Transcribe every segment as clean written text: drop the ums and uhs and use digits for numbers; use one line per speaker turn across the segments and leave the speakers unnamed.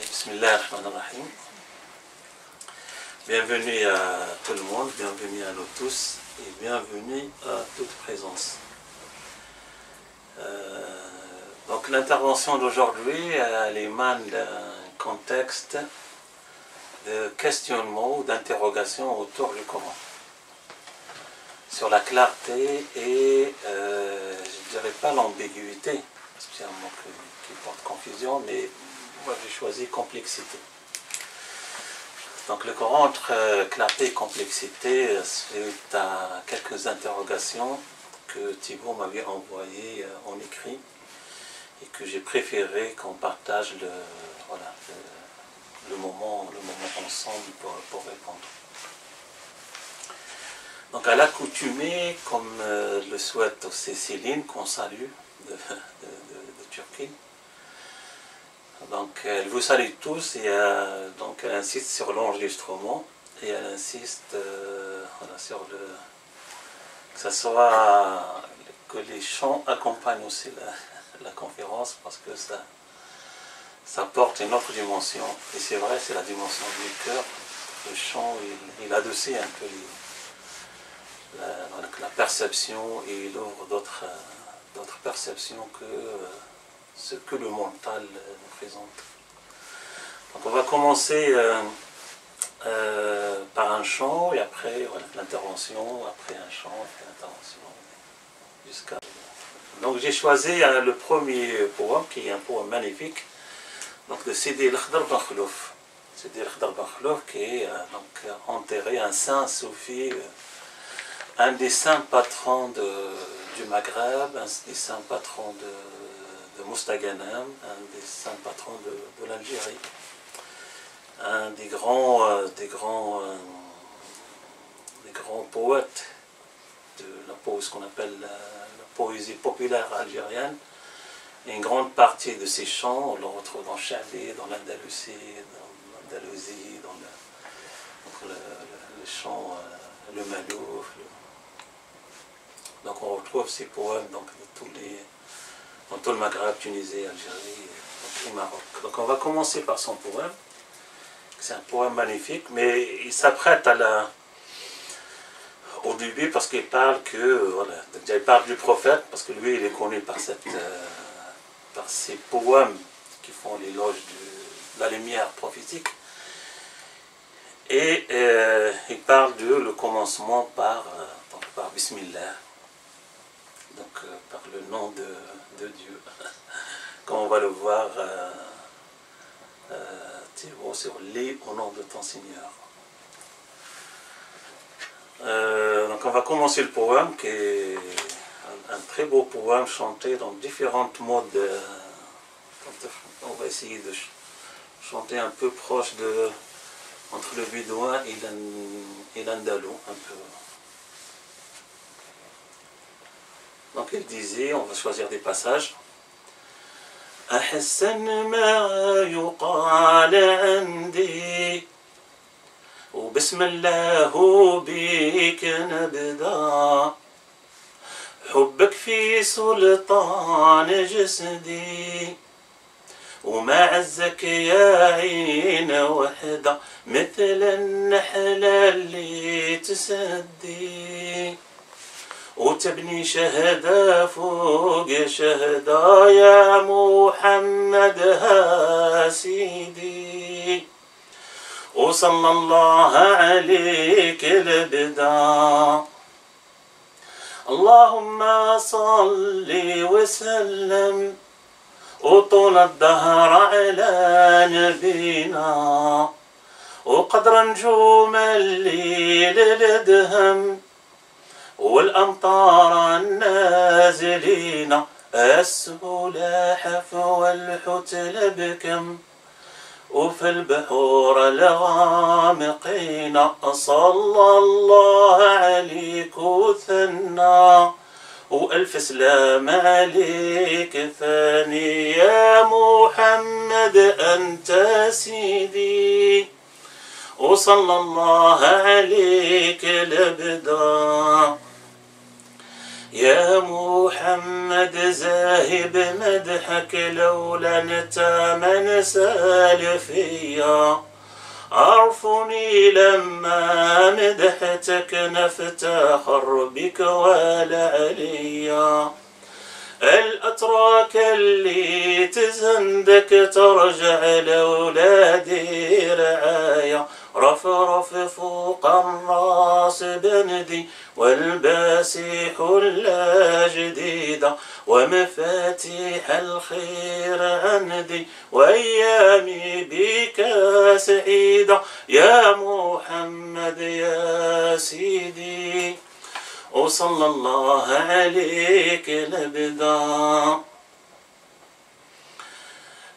Bismillahirrahmanirrahim. Bienvenue à tout le monde, bienvenue à nous tous et bienvenue à toute présence. Donc l'intervention d'aujourd'hui, elle émane d'un contexte de questionnement ou d'interrogation autour du Coran. Sur la clarté et, je ne dirais pas l'ambiguïté, parce que c'est un mot qui porte confusion, mais moi j'ai choisi complexité. Donc le Coran entre clarté et complexité suite à quelques interrogations que Thibaut m'avait envoyées en écrit et que j'ai préféré qu'on partage le moment ensemble pour répondre. Donc à l'accoutumée, comme le souhaite aussi Céline, qu'on salue de Turquie. Donc elle vous salue tous et donc elle insiste sur l'enregistrement et elle insiste sur que les chants accompagnent aussi la conférence parce que ça porte une autre dimension. Et c'est vrai, c'est la dimension du cœur. Le chant, il adoucit un peu la perception et il ouvre d'autres perceptions que ce que le mental nous présente. Donc on va commencer par un chant et après l'intervention, après un chant, après l'intervention, jusqu'à... Donc j'ai choisi le premier poème qui est un poème magnifique, donc de Sidi El-Khdar Ben Khlouf. Sidi El-Khdar Ben Khlouf qui est donc enterré, un saint soufi, un des saints patrons du Maghreb, un des saints patrons de Mostaganem, un des saints patrons de l'Algérie, un des grands poètes de ce qu'on appelle la poésie populaire algérienne. Et une grande partie de ces chants, on le retrouve dans Chali, dans l'Andalousie, dans le chant, le Malouf. Donc on retrouve ces poèmes donc, dans tout le Maghreb, Tunisie, Algérie et Maroc. Donc on va commencer par son poème. C'est un poème magnifique, mais il s'apprête au début parce qu'il parle il parle du prophète, parce que lui il est connu par ces poèmes qui font l'éloge de la lumière prophétique. Et il parle le commencement par Bismillah. Donc par le nom de Dieu, comme on va le voir sur les au nom de ton Seigneur. Donc on va commencer le poème qui est un très beau poème chanté dans différentes modes. On va essayer de chanter un peu proche entre le bédouin et l'andalou un peu. Donc il disait, on va choisir des passages. أحسن ما يقال عندي وبسم الله بك نبدأ حبك في سلطان جسدي وما عزك يا عين وحدة مثل النحلة اللي تسدي وتبني شهدة فوق شهدة يا محمد ها سيدي وصلى الله عليك البدا اللهم صل وسلم وطول الدهر على نبينا وقدر نجوم الليل الادهم والأمطار النازلين السلاحف والحتل بكم وفي البحور الغامقين صلى الله عليك وثنى وألف سلام عليك ثاني يا محمد أنت سيدي وصلى الله عليك الأبدا يا محمد زاهب مدحك لولا انت من سالفيا عرفني لما مدحتك نفتخر بك ولا عليا الأتراك اللي تزندك ترجع لأولادي رعايا رفرف فوق الراس بندي والباسي حلة جديدة ومفاتيح الخير عندي وأيامي بك سعيدة يا محمد يا سيدي وصلى الله عليك الابدا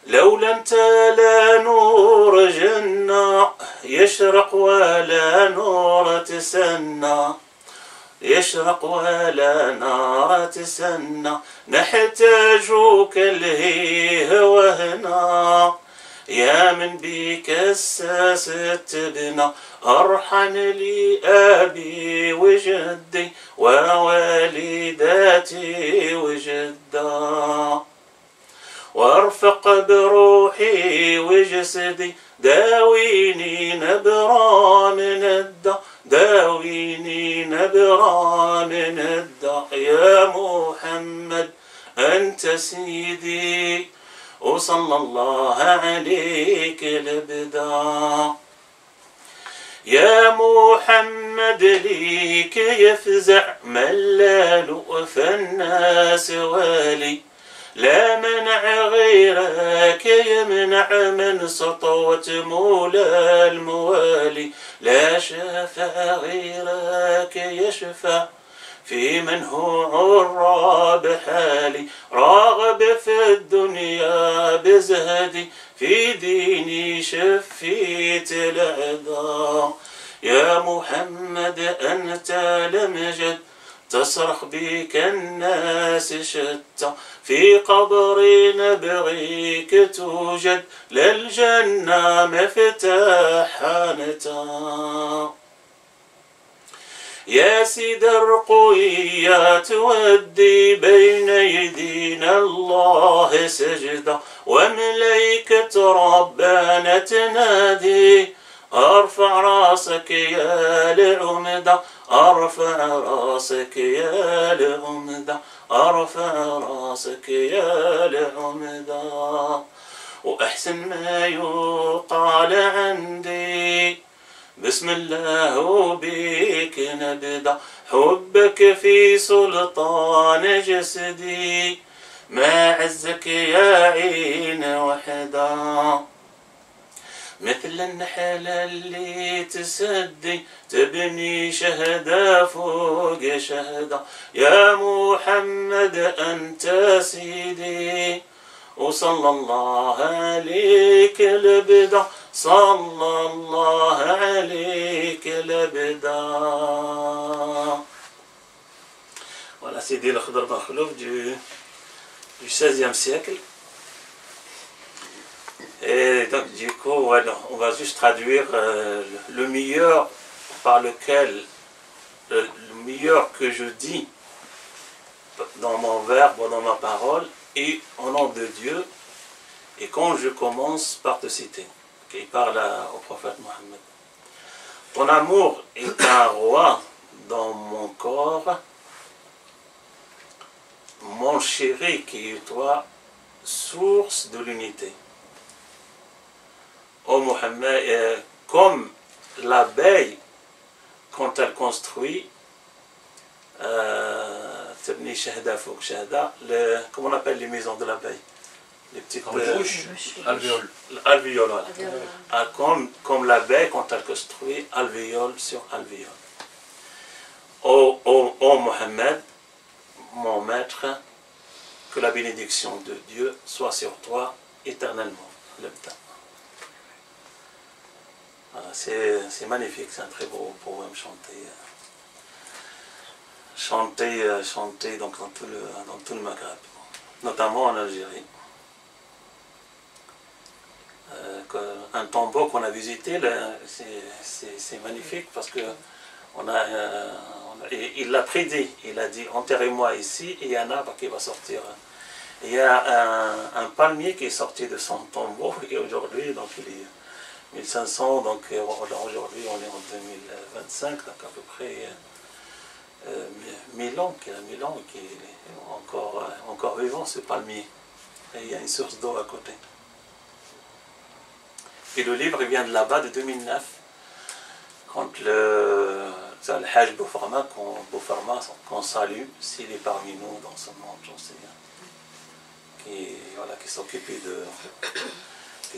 لولا انت لا نور جنة يشرق ولا نور تسنى يشرق ولا نار تسنى نحتاجك الهيه وهنا يا من بك الساس تبنى أرحم لي أبي وجدي ووالداتي وجدا وارفق بروحي وجسدي داويني نبرا من الداء داويني نبرا من الداء يا محمد أنت سيدي وصلى الله عليك الابدا يا محمد ليك يفزع من لا لؤف الناس والي لا منع غيرك يمنع من سطوة مولى الموالي لا شفع غيرك يشفع في من هو عراب حالي راغب في الدنيا بزهدي في ديني شفيت الأعداء يا محمد أنت لمجد تصرخ بك الناس شتى في قبري نبغيك توجد للجنة مفتاحا نتا يا سيد الرقية تودي بين يدينا الله سجدة وملائكة ربنا تنادي ارفع راسك يا العمدة ارفع راسك يا العمدة ارفع راسك يا العمدة واحسن ما يقال عندي بسم الله وبيك نبدأ حبك في سلطان جسدي ما عزك يا عين وحدا مثل النحلة اللي تسدي تبني شهدة فوق شهدة يا محمد أنت سيدي وصلى الله عليك الابدا صلى الله عليك الابدا. Voilà, c'est dit le Khadr Makhlouf du XVIe siècle. Et donc du coup, on va juste traduire le meilleur par lequel, le meilleur que je dis dans mon verbe ou dans ma parole, et au nom de Dieu, et quand je commence par te citer. Il parle au prophète Mohammed. Ton amour est un roi dans mon corps, mon chéri qui est toi, source de l'unité. Ô Mohammed, comme l'abeille, quand elle construit, comment on appelle les maisons de l'abeille? Les petites
alvéoles.
Alvéoles, voilà. Ah, comme l'abeille, quand elle construit alvéole sur alvéole. Ô Mohammed, mon maître, que la bénédiction de Dieu soit sur toi éternellement. Voilà, c'est magnifique, c'est un très beau poème chanté donc dans tout le Maghreb, notamment en Algérie. Un tombeau qu'on a visité, c'est magnifique parce que on Et il l'a prédit, il a dit enterrez-moi ici et il y a un arbre qui va sortir. Et il y a un palmier qui est sorti de son tombeau et aujourd'hui, donc il est 1500, donc aujourd'hui on est en 2025, donc à peu près 1000 ans, qu'il a 1000 ans, qui est encore vivant ce palmier. Et il y a une source d'eau à côté. Et le livre vient de là-bas, de 2009, quand le Hajj Boufarma, qu'on salue, s'il est parmi nous dans ce monde, j'en sais rien, qui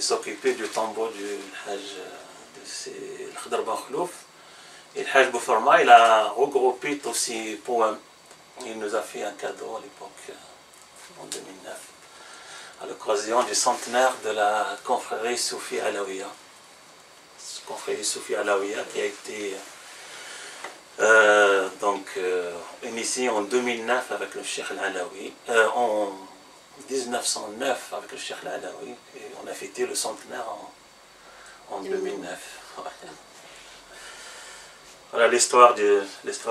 s'occupait du tombeau du Hajj de Khadr Ben Khlouf. Et le Hajj Boufarma, il a regroupé tous ces poèmes. Il nous a fait un cadeau à l'époque, en 2009, à l'occasion du centenaire de la confrérie Soufi Alaouia. Confrérie Soufi Alaouia qui a été initiée en 2009 avec le Cheikh Al-Alaoui, en 1909 avec le Cheikh Al-Alaoui, et on a fêté le centenaire en 2009. Voilà l'histoire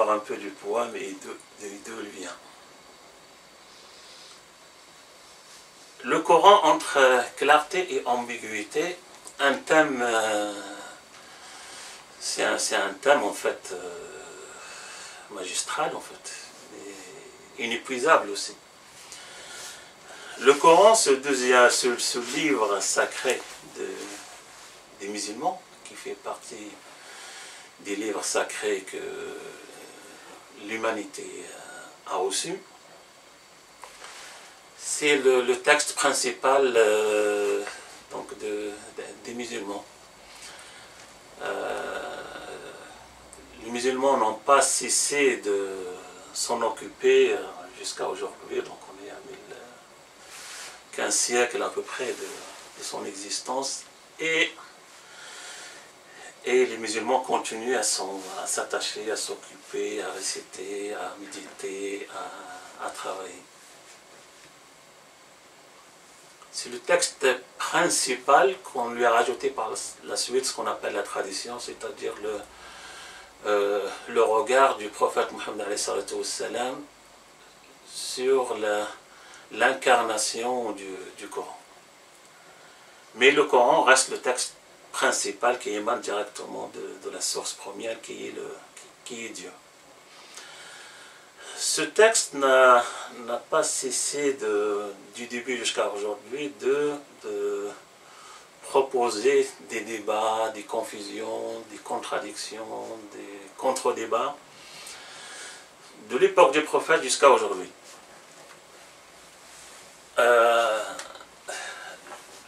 un peu du poème et d'où il vient. Le Coran entre clarté et ambiguïté, un thème, c'est un thème en fait magistral en fait, et inépuisable aussi. Le Coran, ce livre sacré des musulmans, qui fait partie des livres sacrés que l'humanité a reçus, c'est le texte principal des musulmans. Les musulmans n'ont pas cessé de s'en occuper jusqu'à aujourd'hui, donc on est à 15 siècles à peu près de son existence, et les musulmans continuent à s'attacher, à s'occuper, à réciter, à méditer, à travailler. C'est le texte principal qu'on lui a rajouté par la suite, ce qu'on appelle la tradition, c'est-à-dire le regard du prophète Mohammed sur l'incarnation du Coran. Mais le Coran reste le texte principal qui émane directement de la source première qui est Dieu. Ce texte n'a pas cessé du début jusqu'à aujourd'hui de proposer des débats, des confusions, des contradictions, des contre-débats de l'époque du prophète jusqu'à aujourd'hui.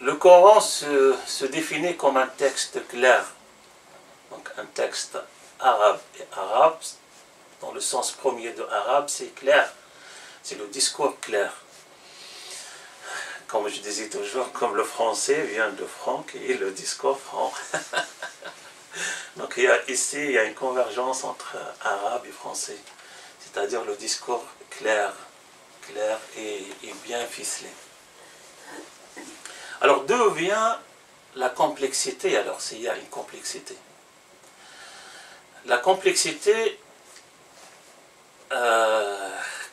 Le Coran se définit comme un texte clair, donc un texte arabe. Et arabe, dans le sens premier de arabe, c'est clair, c'est le discours clair. Comme je disais toujours, comme le français vient de franc et le discours franc. Donc ici, il y a une convergence entre arabe et français, c'est-à-dire le discours clair et bien ficelé. Alors d'où vient la complexité, alors s'il y a une complexité? La complexité,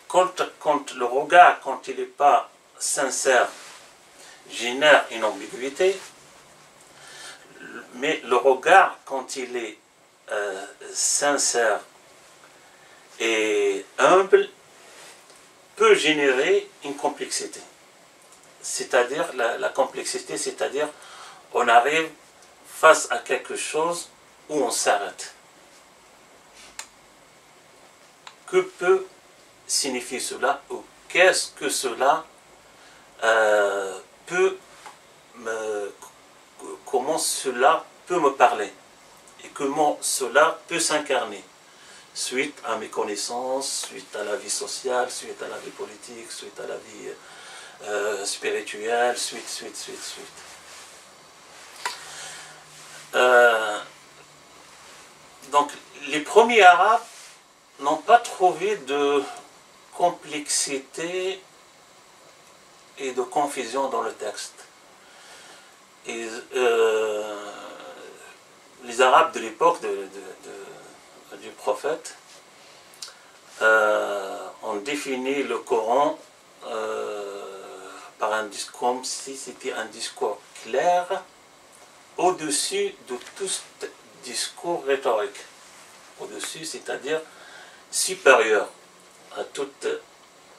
quand le regard, quand il n'est pas sincère, génère une ambiguïté, mais le regard, quand il est sincère et humble, peut générer une complexité. C'est-à-dire, la complexité, c'est-à-dire, on arrive face à quelque chose où on s'arrête. Que peut signifier cela, ou qu'est-ce que cela comment cela peut me parler, et comment cela peut s'incarner, suite à mes connaissances, suite à la vie sociale, suite à la vie politique, suite à la vie spirituelle, suite. Donc, les premiers Arabes n'ont pas trouvé de complexité et de confusion dans le texte. Et les Arabes de l'époque du prophète on définit le Coran par un discours, comme si c'était un discours clair, au-dessus de tout discours rhétorique. Au-dessus, c'est-à-dire supérieur à tous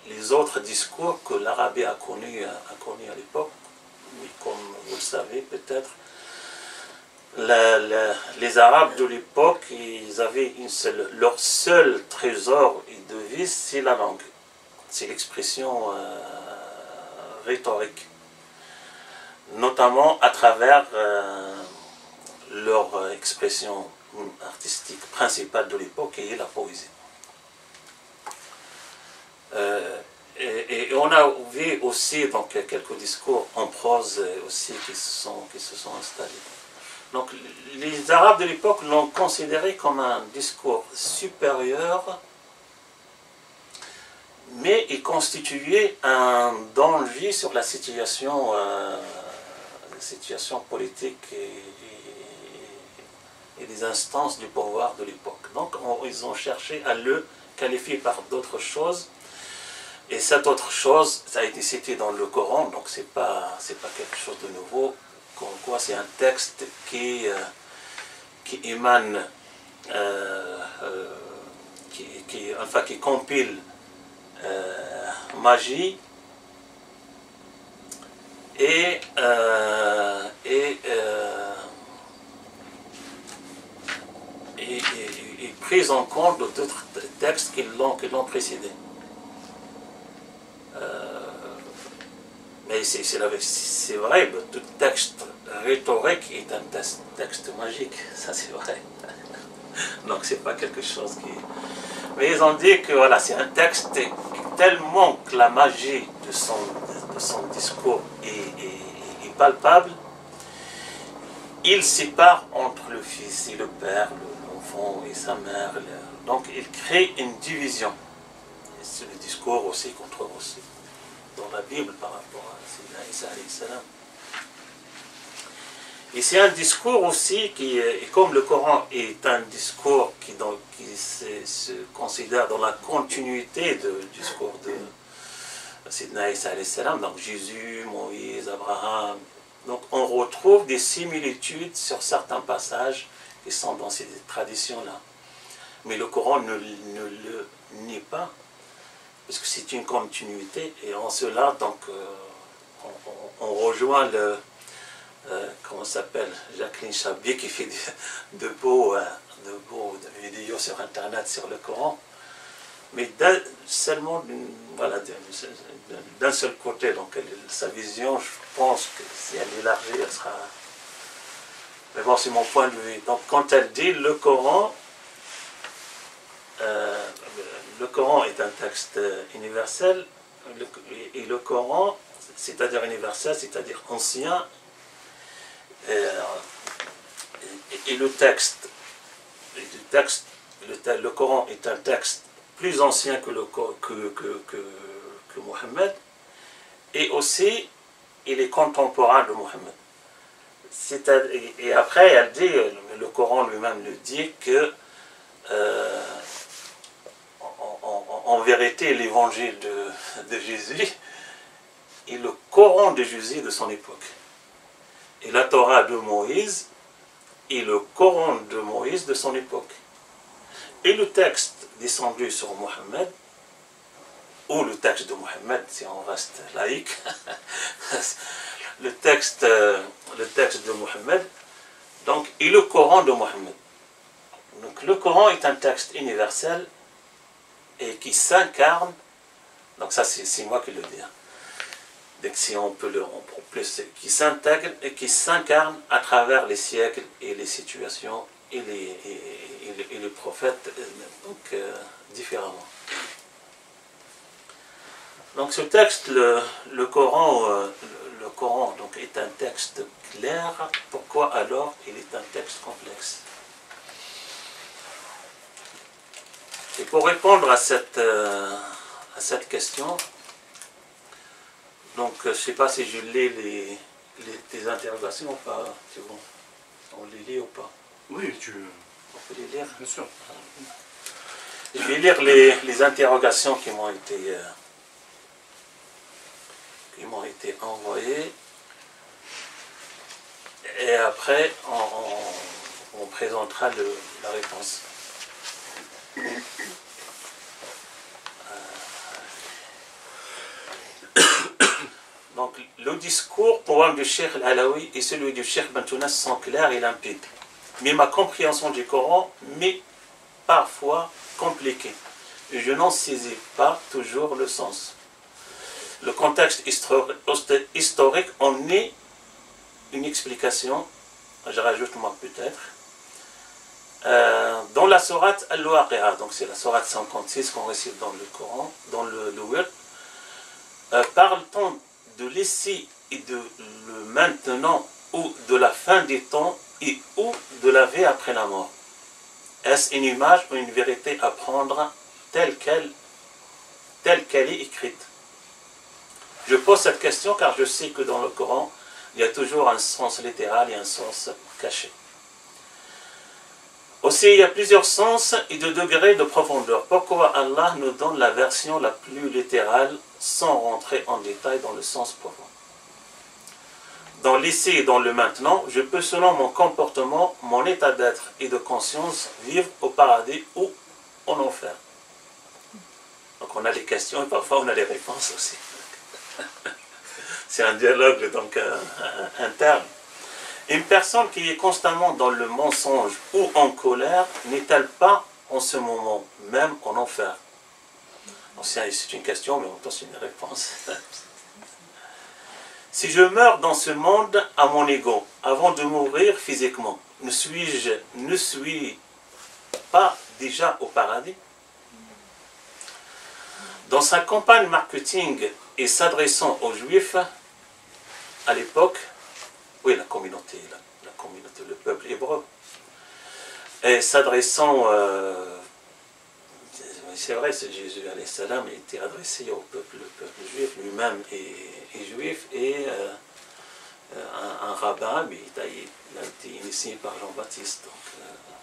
les autres discours que l'Arabie a connus à l'époque. Mais comme vous le savez peut-être, les Arabes de l'époque, ils avaient leur seul trésor et devise, c'est la langue. C'est l'expression rhétorique. Notamment à travers leur expression artistique principale de l'époque, qui est la poésie. Et on a vu aussi donc, quelques discours en prose aussi qui se sont installés. Donc les Arabes de l'époque l'ont considéré comme un discours supérieur, mais il constituait un danger sur la situation politique et des instances du pouvoir de l'époque. Donc ils ont cherché à le qualifier par d'autres choses. Et cette autre chose, ça a été cité dans le Coran, donc c'est pas quelque chose de nouveau. Comme quoi c'est un texte qui émane, qui compile magie et prise en compte d'autres textes qui l'ont précédé. Mais c'est vrai, tout texte rhétorique est un texte magique, ça c'est vrai. Donc c'est pas quelque chose qui... Mais ils ont dit que voilà, c'est un texte tellement que la magie de son discours est palpable, il sépare entre le fils et le père, l'enfant et sa mère. Donc il crée une division. C'est le discours aussi qu'on trouve aussi dans la Bible par rapport à Isa alayhi salam. Et c'est un discours aussi qui, comme le Coran est un discours qui se considère dans la continuité du discours de Sidna Isa alayhi salam, donc Jésus, Moïse, Abraham, donc on retrouve des similitudes sur certains passages qui sont dans ces traditions-là. Mais le Coran ne le nie pas, parce que c'est une continuité, et en cela, donc, on rejoint comment s'appelle, Jacqueline Chabier, qui fait de beaux vidéos sur Internet sur le Coran, mais seulement d'un seul côté. Donc sa vision, je pense que si elle élargit, elle sera... Mais bon, c'est mon point de vue. Donc quand elle dit le Coran est un texte universel, et le Coran, c'est-à-dire universel, c'est-à-dire ancien, et le Coran est un texte plus ancien que Mohammed, et aussi il est contemporain de Mohammed. Et après elle dit, le Coran lui-même le dit, que en vérité l'évangile de Jésus est le Coran de Jésus de son époque. Et la Torah de Moïse est le Coran de Moïse de son époque. Et le texte descendu sur Mohammed, ou le texte de Mohammed, si on reste laïque, le texte de Mohammed, donc, est le Coran de Mohammed. Donc le Coran est un texte universel et qui s'incarne, donc ça c'est moi qui le dis, hein. Donc si on peut plus, qui s'intègre et qui s'incarne à travers les siècles et les situations et les prophètes, donc différemment. Donc ce texte, le Coran donc, est un texte clair. Pourquoi alors il est un texte complexe? Et pour répondre à cette question, donc je ne sais pas si je lis les interrogations ou pas, c'est bon. On les lit ou pas?
Oui,
on peut les lire.
Bien sûr.
Je vais lire les interrogations qui m'ont été envoyées. Et après, on présentera la réponse. Donc, le discours, poème du Cheikh Al-Alaoui et celui du Cheikh Bentounas sont clairs et limpides. Mais ma compréhension du Coran m'est parfois compliquée. Et je n'en saisis pas toujours le sens. Le contexte historique en est une explication, je rajoute moi peut-être. Dans la sourate Al-Waqi'a, donc c'est la sourate 56 qu'on récite dans le Coran, dans le Wird, parle-t-on de l'ici et de le maintenant ou de la fin des temps et ou de la vie après la mort? Est-ce une image ou une vérité à prendre telle qu'elle est écrite? Je pose cette question car je sais que dans le Coran, il y a toujours un sens littéral et un sens caché. Aussi, il y a plusieurs sens et de degrés de profondeur. Pourquoi Allah nous donne la version la plus littérale sans rentrer en détail dans le sens profond? Dans l'ici et dans le maintenant, je peux, selon mon comportement, mon état d'être et de conscience, vivre au paradis ou en enfer. Donc on a les questions et parfois on a les réponses aussi. C'est un dialogue donc interne. Une personne qui est constamment dans le mensonge ou en colère n'est-elle pas en ce moment même en enfer? C'est une question, mais en même temps c'est une réponse. Si je meurs dans ce monde à mon ego, avant de mourir physiquement, ne suis pas déjà au paradis? Dans sa campagne marketing et s'adressant aux Juifs, à l'époque, oui, la communauté, le peuple hébreu, et s'adressant, c'est vrai, c'est Jésus alayhi salam était adressé au peuple, le peuple juif, lui-même est juif, et un rabbin, mais il a été initié par Jean-Baptiste, donc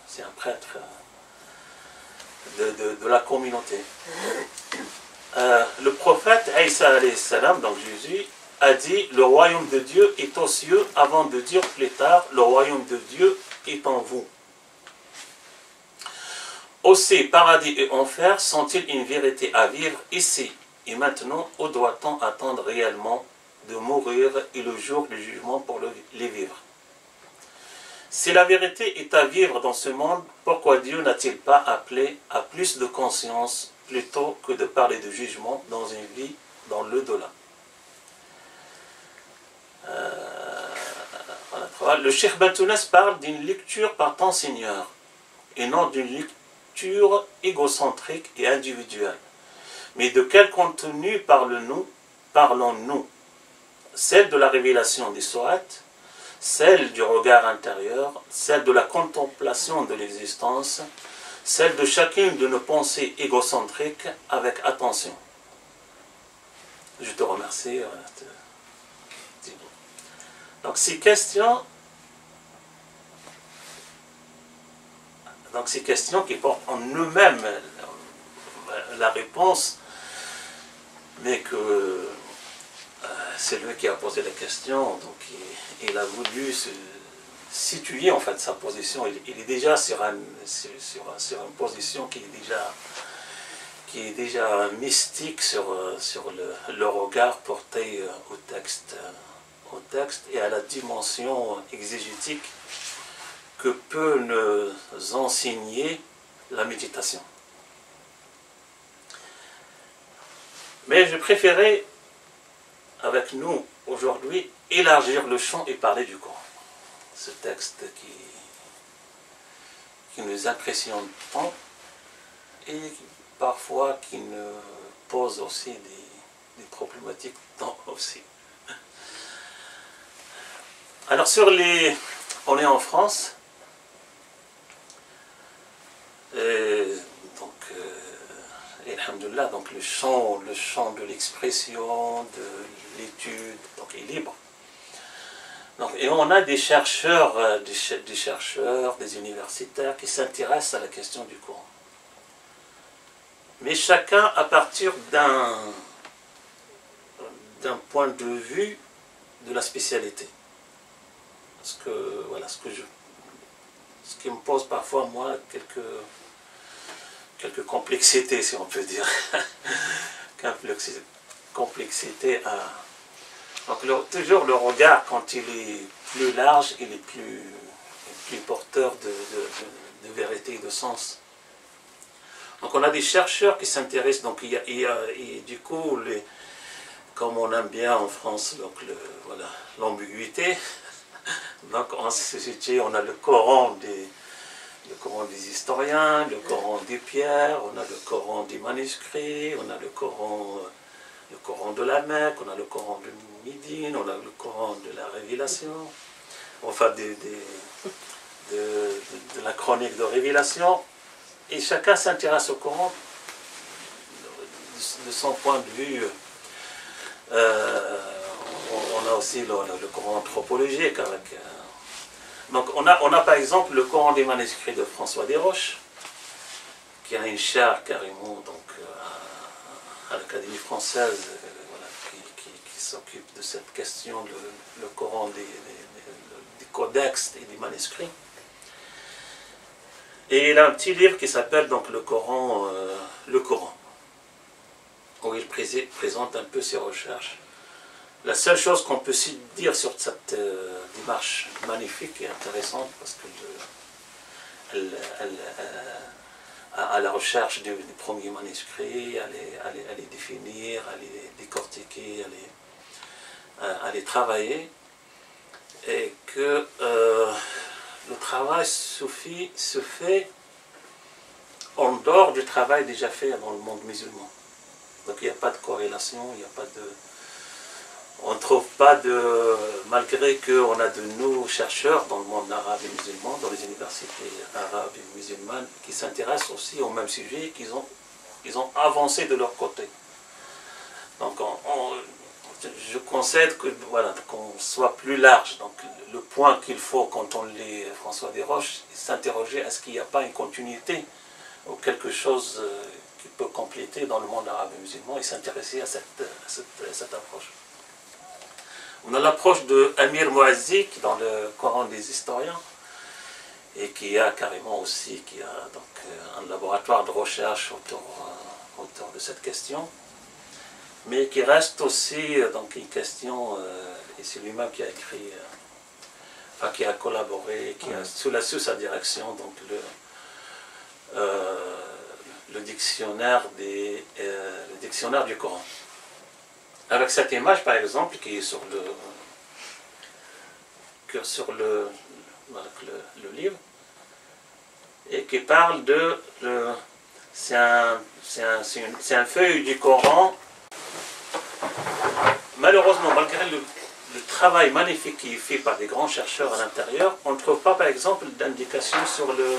c'est un prêtre de la communauté. Le prophète Isa alayhi salam, donc Jésus, a dit: le royaume de Dieu est aux cieux, avant de dire plus tard: le royaume de Dieu est en vous. Aussi, paradis et enfer sont-ils une vérité à vivre ici et maintenant, ou doit-on attendre réellement de mourir et le jour du jugement pour les vivre? Si la vérité est à vivre dans ce monde, pourquoi Dieu n'a-t-il pas appelé à plus de conscience plutôt que de parler de jugement dans une vie dans l'au-delà? Le Cheikh Bentounas parle d'une lecture par temps Seigneur et non d'une lecture égocentrique et individuelle. Mais de quel contenu parlons-nous? Celle de la révélation des sourates, celle du regard intérieur, celle de la contemplation de l'existence, celle de chacune de nos pensées égocentriques avec attention. Je te remercie. Donc ces questions qui portent en eux-mêmes la réponse, mais que c'est lui qui a posé la question, donc il a voulu se situer en fait sa position. Il est déjà sur une position qui est déjà mystique sur le regard porté au texte et à la dimension exégétique que peut nous enseigner la méditation. Mais je préférais, avec nous aujourd'hui, élargir le champ et parler du Coran. Ce texte qui nous impressionne tant et parfois qui nous pose aussi des problématiques tant aussi. Alors on est en France, alhamdoulilah, donc le champ de l'expression, de l'étude, donc est libre. Donc, et on a des chercheurs, des universitaires qui s'intéressent à la question du Coran. mais chacun à partir d'un point de vue de la spécialité. Parce que, voilà, ce qui me pose parfois, moi, quelques complexités, si on peut dire. Complexité à... Donc toujours le regard, quand il est plus large, il est plus porteur de vérité et de sens. Donc on a des chercheurs qui s'intéressent, donc et du coup, comme on aime bien en France, donc voilà, l'ambiguïté, donc on a le Coran des historiens, le Coran des pierres, on a le Coran des manuscrits, on a le Coran de la Mecque, on a le Coran de Médine, on a le Coran de la Révélation, enfin de la chronique de Révélation, et chacun s'intéresse au Coran de son point de vue. On a aussi le Coran anthropologique avec... donc on a par exemple le Coran des manuscrits de François Desroches, qui a une chaire carrément donc, à l'Académie française, voilà, qui s'occupe de cette question, le Coran des codex et des manuscrits. Et il a un petit livre qui s'appelle donc le Coran, où il présente un peu ses recherches. La seule chose qu'on peut dire sur cette démarche magnifique et intéressante, parce qu'elle à la recherche des premiers manuscrits, à les définir, à les décortiquer, à les travailler, et que le travail se fait en dehors du travail déjà fait dans le monde musulman. Donc il n'y a pas de corrélation, il n'y a pas de... On ne trouve pas de... Malgré qu'on a de nos chercheurs dans le monde arabe et musulman, dans les universités arabes et musulmanes, qui s'intéressent aussi au même sujet, qu'ils ont avancé de leur côté. Donc je concède que voilà, qu'on soit plus large. Donc le point qu'il faut quand on lit François Desroches, c'est s'interroger est-ce qu'il n'y a pas une continuité ou quelque chose qui peut compléter dans le monde arabe et musulman et s'intéresser à cette approche. On a l'approche de Amir Mouazzi qui dans le Coran des historiens et qui a carrément aussi donc, un laboratoire de recherche autour de cette question, mais qui reste aussi donc, une question, et c'est lui-même qui a écrit, enfin qui a collaboré, qui a sous sa direction donc le dictionnaire du Coran. Avec cette image, par exemple, qui est sur le livre, et qui parle de... c'est un feuille du Coran. Malheureusement, malgré le travail magnifique qui est fait par des grands chercheurs à l'intérieur, on ne trouve pas, par exemple, d'indication sur le...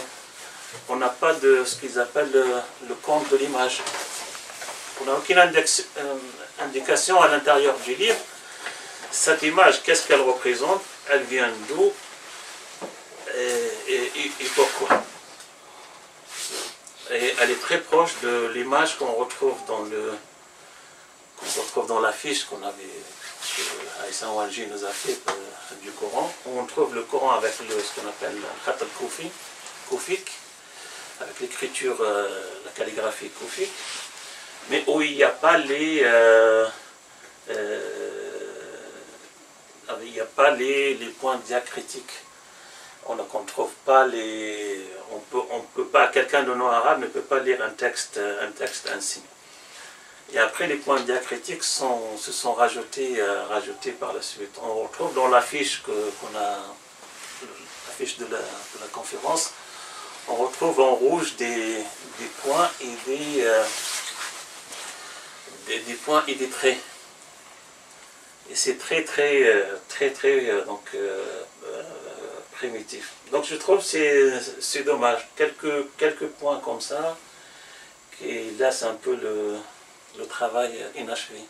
On n'a pas de ce qu'ils appellent le compte de l'image. On n'a aucune indication à l'intérieur du livre. Cette image, qu'est-ce qu'elle représente? Elle vient d'où? Et pourquoi? Et elle est très proche de l'image qu'on retrouve dans l'affiche qu'on avait, que Aïssa Ouanji nous a fait du Coran, où on trouve le Coran avec ce qu'on appelle le khat al-koufik, avec l'écriture, la calligraphie koufik, mais où il n'y a pas les points diacritiques. On ne trouve pas les... On peut pas, quelqu'un de non-arabe ne peut pas lire un texte ainsi. Et après, les points diacritiques se sont rajoutés par la suite. On retrouve dans l'affiche qu'on a, l'affiche de la conférence, on retrouve en rouge des points et des points et des traits. Et c'est très donc, primitif. Donc je trouve que c'est dommage. Quelques points comme ça qui laissent un peu le travail inachevé.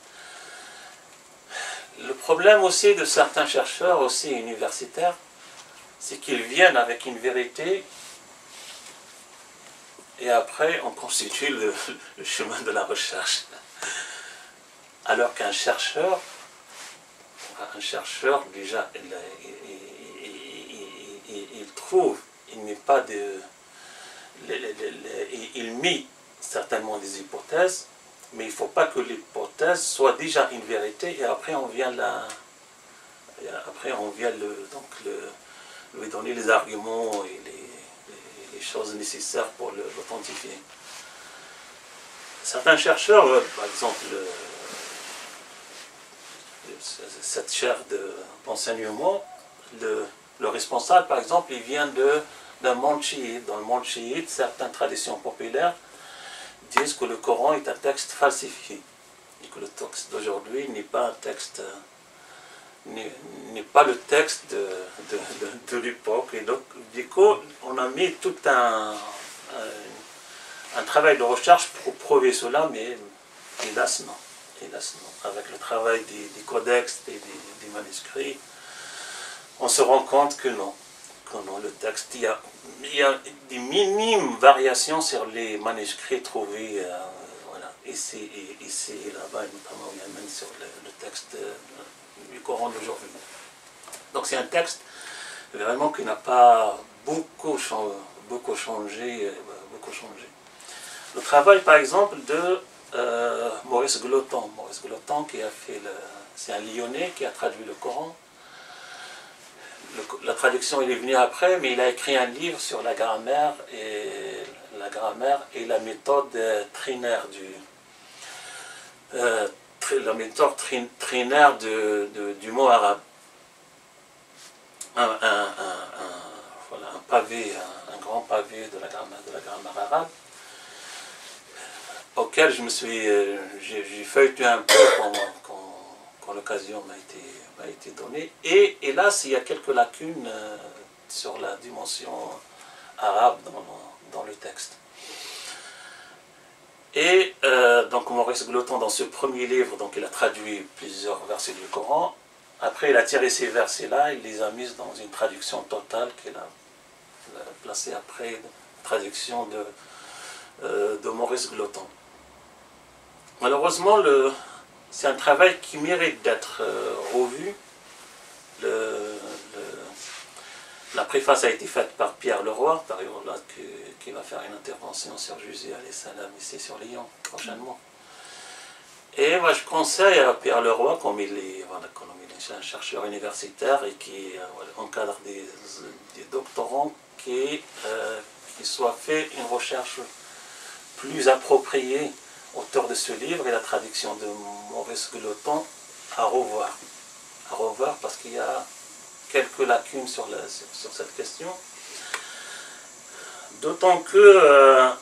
Le problème aussi de certains chercheurs, aussi universitaires, c'est qu'ils viennent avec une vérité et après on constitue le chemin de la recherche. Alors qu'un chercheur, déjà, il trouve, il met pas de... il met certainement des hypothèses, mais il ne faut pas que l'hypothèse soit déjà une vérité, et après on vient lui donner les arguments et les choses nécessaires pour l'authentifier. Certains chercheurs, par exemple, cette chaire d'enseignement, le responsable, par exemple, il vient d'un monde chiite. Dans le monde chiite, certaines traditions populaires disent que le Coran est un texte falsifié et que le texte d'aujourd'hui n'est pas un texte, n'est pas le texte de l'époque. Et donc, du coup, on a mis tout un travail de recherche pour prouver cela, mais hélas non. Hélas non. Avec le travail des codex et des manuscrits, on se rend compte que non. Le texte, il y a des minimes variations sur les manuscrits trouvés voilà, ici et là-bas, et notamment au Yémen, sur le texte du Coran d'aujourd'hui. Donc c'est un texte vraiment qui n'a pas beaucoup changé. Le travail, par exemple, de Maurice Gloton. Maurice Gloton, c'est un Lyonnais qui a traduit le Coran. La traduction il est venue après, mais il a écrit un livre sur la grammaire et la méthode trinaire du mot arabe. Voilà, un grand pavé de la grammaire arabe, auquel j'ai feuilleté un peu quand l'occasion m'a été donnée. Et hélas, il y a quelques lacunes sur la dimension arabe dans le texte. Et donc Maurice Gloton, dans ce premier livre, donc, il a traduit plusieurs versets du Coran. Après, il a tiré ces versets-là, il les a mis dans une traduction totale qu'il a placée après, une traduction de Maurice Gloton. Malheureusement, c'est un travail qui mérite d'être revu. La préface a été faite par Pierre Leroy, par exemple, qui va faire une intervention sur Jésus alayhi salam ici sur Lyon prochainement. Et moi je conseille à Pierre Leroy, comme il est un chercheur universitaire et qui encadre des doctorants, qui soit fait une recherche plus appropriée autour de ce livre et la traduction de Maurice Gloton à revoir. Parce qu'il y a quelques lacunes sur cette question. D'autant que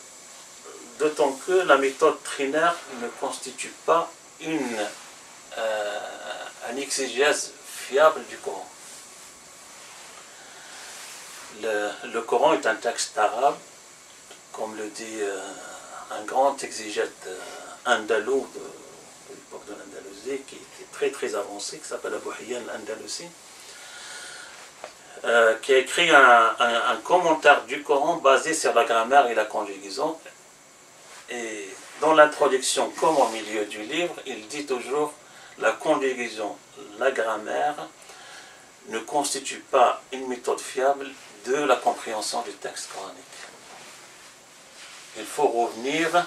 la méthode trinaire ne constitue pas une exégèse fiable du Coran. Le Coran est un texte arabe, comme le dit un grand exégète andalou de l'époque de l'Andalousie, qui était très très avancé, qui s'appelle Abu Hayyan al-Andalusi, qui a écrit un commentaire du Coran basé sur la grammaire et la conjugaison. Et dans l'introduction, comme au milieu du livre, il dit toujours la conjugaison, la grammaire ne constitue pas une méthode fiable de la compréhension du texte coranique. Il faut revenir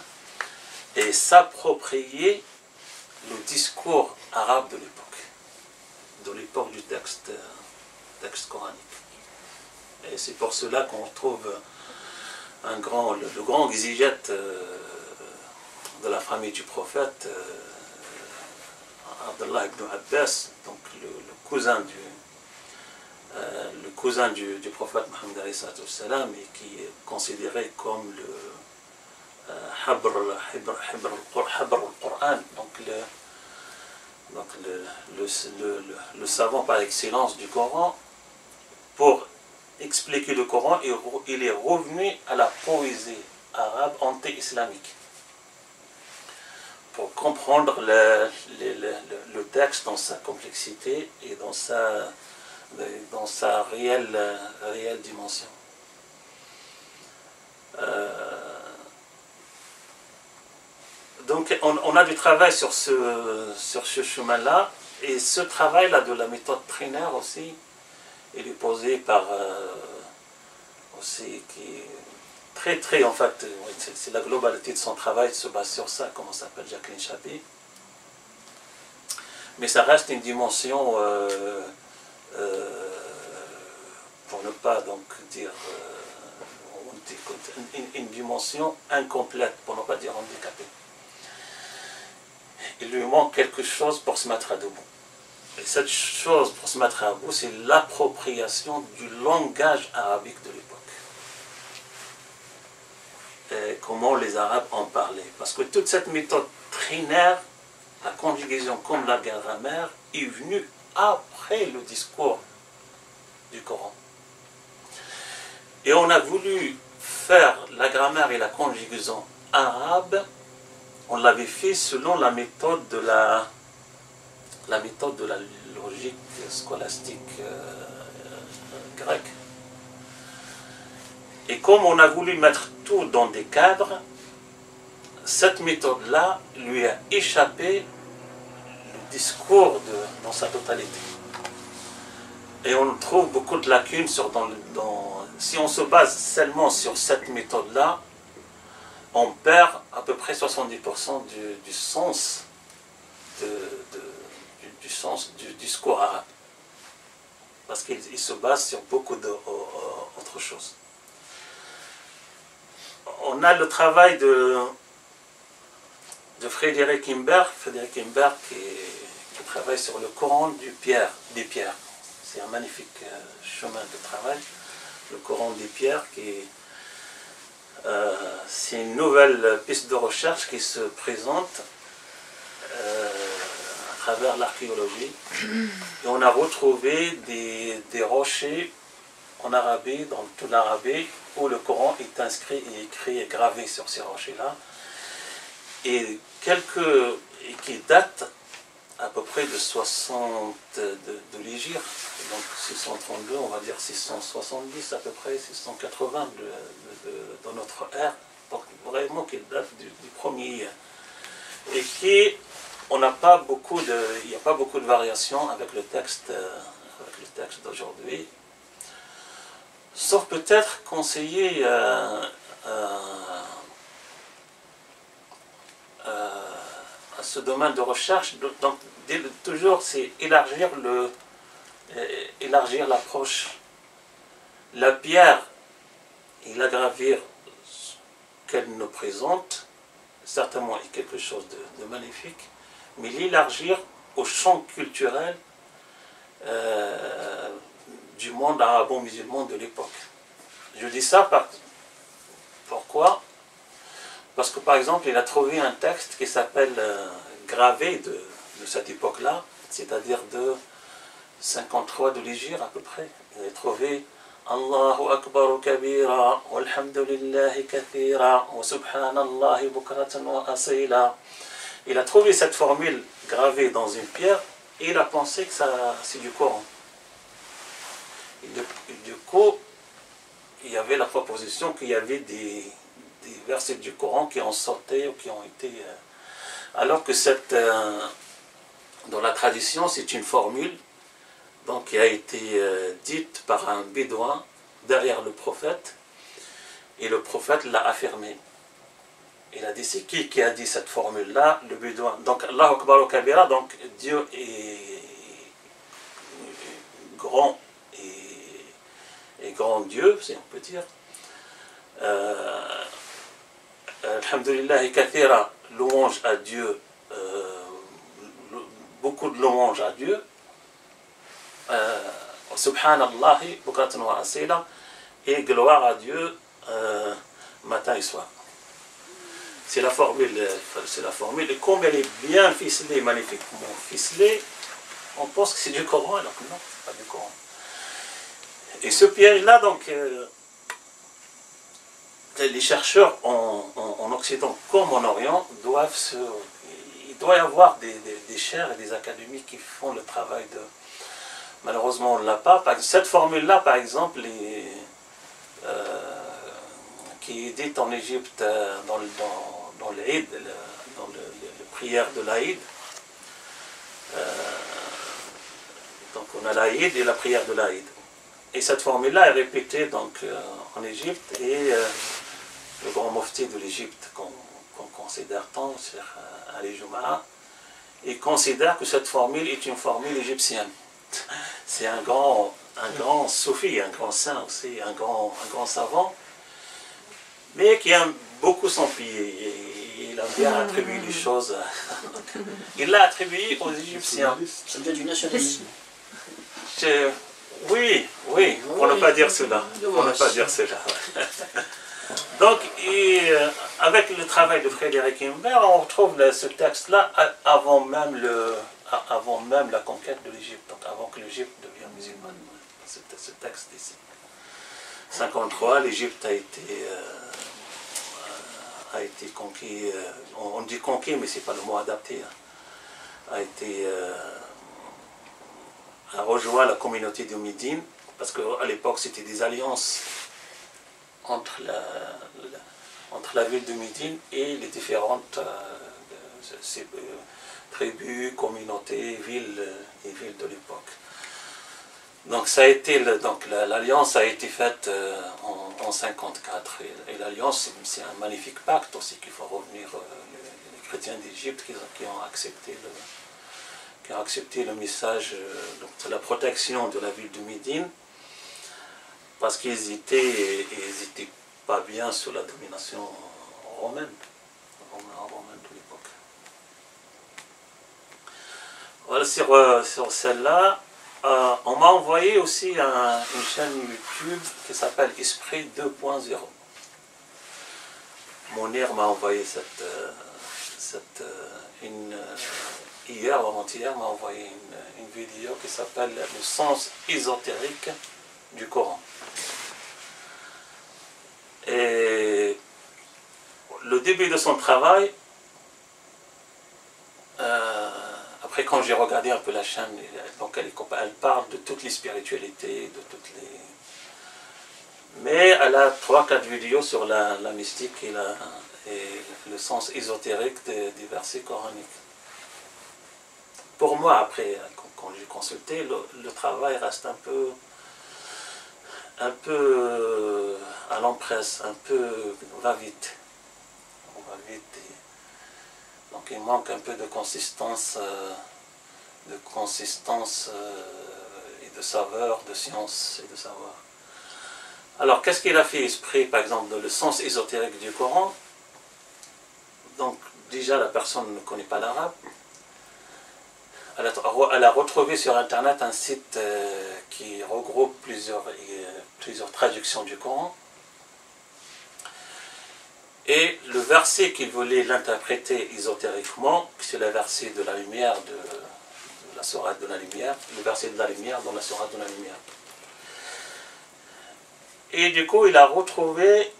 et s'approprier le discours arabe de l'époque du texte coranique. Et c'est pour cela qu'on trouve le grand exégète de la famille du prophète, Abdallah ibn Abbas, donc le cousin du prophète Mohammed alayhi salam, et qui est considéré comme le Habr al-Qur'an, donc le savant par excellence du Coran. Pour expliquer le Coran, il est revenu à la poésie arabe anti-islamique pour comprendre le texte dans sa complexité et dans sa réelle dimension. on a du travail sur ce chemin-là, et ce travail-là de la méthode Trainer aussi, il est posé par aussi, qui est très, en fait, c'est la globalité de son travail, se base sur ça, comment s'appelle Jacqueline Chappé. Mais ça reste une dimension, pour ne pas donc dire, une dimension incomplète, pour ne pas dire handicapée. Il lui manque quelque chose pour se mettre à debout. Et cette chose pour se mettre à debout, c'est l'appropriation du langage arabique de l'époque. Et comment les Arabes en parlaient. Parce que toute cette méthode trinaire, la conjugaison comme la grammaire, est venue après le discours du Coran. Et on a voulu faire la grammaire et la conjugaison arabe, on l'avait fait selon la méthode de la logique scolastique grecque. Et comme on a voulu mettre tout dans des cadres, cette méthode-là lui a échappé le discours dans sa totalité. Et on trouve beaucoup de lacunes si on se base seulement sur cette méthode-là, on perd à peu près 70% du sens du discours arabe. Parce qu'il se base sur beaucoup d'autres choses. On a le travail de Frédéric Imbert qui travaille sur le Coran des pierres. C'est un magnifique chemin de travail. Le Coran des pierres, c'est une nouvelle piste de recherche qui se présente à travers l'archéologie. Et on a retrouvé des rochers en Arabie, dans toute l'Arabie, où le Coran est inscrit et écrit et gravé sur ces rochers-là. Et qui datent à peu près de 60 de l'Hégire, donc 632, on va dire 670 à peu près, 680 de notre ère, donc vraiment qui date du premier, et qui, il n'y a pas beaucoup de variations avec le texte d'aujourd'hui, sauf peut-être conseiller à ce domaine de recherche, donc toujours c'est élargir l'approche. La pierre et la gravure qu'elle nous présente, certainement est quelque chose de magnifique, mais l'élargir au champ culturel du monde arabo-musulman de l'époque. Je dis ça pourquoi? Parce que par exemple, il a trouvé un texte qui s'appelle gravé de cette époque-là, c'est-à-dire de 53 de l'Hégire à peu près. Il a trouvé Allahu Akbar kabira, walhamdulillahi kathira, wa subhanallahi bukratan wa asila. Il a trouvé cette formule gravée dans une pierre et il a pensé que c'est du Coran. Et du coup, il y avait la proposition qu'il y avait des versets du Coran qui ont sauté ou qui ont été... alors que dans la tradition, c'est une formule donc, qui a été dite par un bédouin derrière le prophète, et le prophète l'a affirmée. Il a dit, c'est qui a dit cette formule-là? Le bédouin. Donc, Allahu Akbar wa kabira, donc Dieu est grand et grand Dieu, si on peut dire. Alhamdulillahi kathira, louange à Dieu, beaucoup de louanges à Dieu. Subhanallahi bukratan wa asila, et gloire à Dieu matin et soir. C'est la formule, et comme elle est bien ficelée, magnifiquement ficelée, on pense que c'est du Coran, alors que non, c'est pas du Coran. Et ce piège-là, donc, les chercheurs en Occident comme en Orient il doit y avoir des chaires et des académies qui font le travail de... Malheureusement, on ne l'a pas. Cette formule-là, par exemple, qui est dite en Égypte dans l'Eid, dans le prière de l'Aïd. Donc on a l'Aïd et la prière de l'Aïd. Et cette formule-là est répétée donc, en Égypte, et le grand mufti de l'Égypte, qu'on considère tant, Cheikh Ali Joumaa, il considère que cette formule est une formule égyptienne. C'est un grand soufi, un grand saint aussi, un grand savant, mais qui aime beaucoup s'empiler. Il aime bien attribuer les choses. Il l'a attribué aux Égyptiens.
Ça devient du nationalisme.
Oui, pour ne pas dire cela. Pour ne pas dire cela. Donc, avec le travail de Frédéric Imbert, on retrouve ce texte-là avant même la conquête de l'Égypte, donc avant que l'Égypte devienne musulmane. C'était ce texte ici. 1953, l'Égypte a été conquis, on dit conquis, mais ce n'est pas le mot adapté, a rejoint la communauté de Médine, parce qu'à l'époque c'était des alliances entre la ville de Médine et les différentes tribus, communautés, villes de l'époque. Donc ça a été, l'alliance a été faite en 1954, et l'alliance, c'est un magnifique pacte aussi qu'il faut revenir, les chrétiens d'Égypte qui ont accepté le message de la protection de la ville de Médine, parce qu'ils n'hésitaient pas bien sous la domination romaine de l'époque. Voilà, sur celle-là, on m'a envoyé aussi une chaîne YouTube qui s'appelle Esprit 2.0. Mounir m'a envoyé hier ou avant-hier, m'a envoyé une vidéo qui s'appelle Le sens ésotérique du Coran. Et le début de son travail, après quand j'ai regardé un peu la chaîne, donc elle parle de toutes les spiritualités, mais elle a 3-4 vidéos sur la mystique et le sens ésotérique des versets coraniques. Pour moi, après, quand j'ai consulté, le travail reste un peu à l'empresse, un peu va-vite. On va vite. Donc il manque un peu de consistance, et de saveur, de science et de savoir. Alors qu'est-ce qu'il a fait Esprit, par exemple, dans le sens ésotérique du Coran? Donc déjà la personne ne connaît pas l'arabe. Elle a retrouvé sur Internet un site qui regroupe plusieurs traductions du Coran. Et le verset qu'il voulait l'interpréter ésotériquement, c'est le verset de la lumière, de la sourate de la lumière, le verset de la lumière dans la sourate de la lumière. Et du coup, il a retrouvé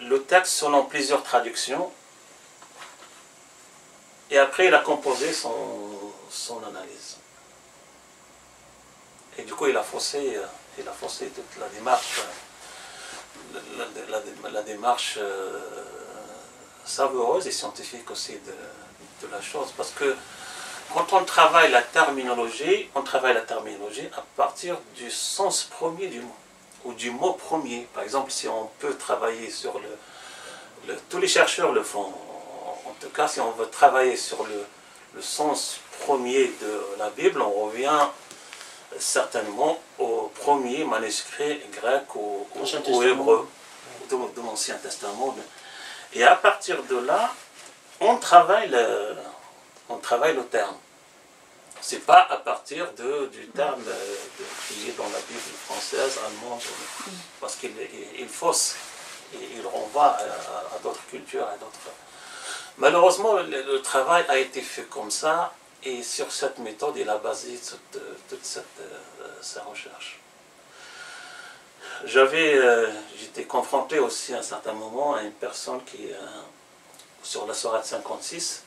le texte selon plusieurs traductions. Et après, il a composé son analyse. Et du coup, il a faussé toute la démarche, la démarche savoureuse et scientifique aussi de la chose. Parce que quand on travaille la terminologie à partir du sens premier du mot, ou du mot premier. Par exemple, si on peut travailler sur tous les chercheurs le font. En tout cas, si on veut travailler sur le sens premier de la Bible, on revient certainement au premier manuscrit grec ou hébreu de l'Ancien Testament. Et à partir de là, on travaille le terme. Ce n'est pas à partir du terme qui est dans la Bible française, allemande, parce qu'il fausse, il renvoie à d'autres cultures, à d'autres... Malheureusement, le travail a été fait comme ça, et sur cette méthode, il a basé toute sa recherche. J'étais confronté aussi à un certain moment à une personne qui, sur la sourate 56,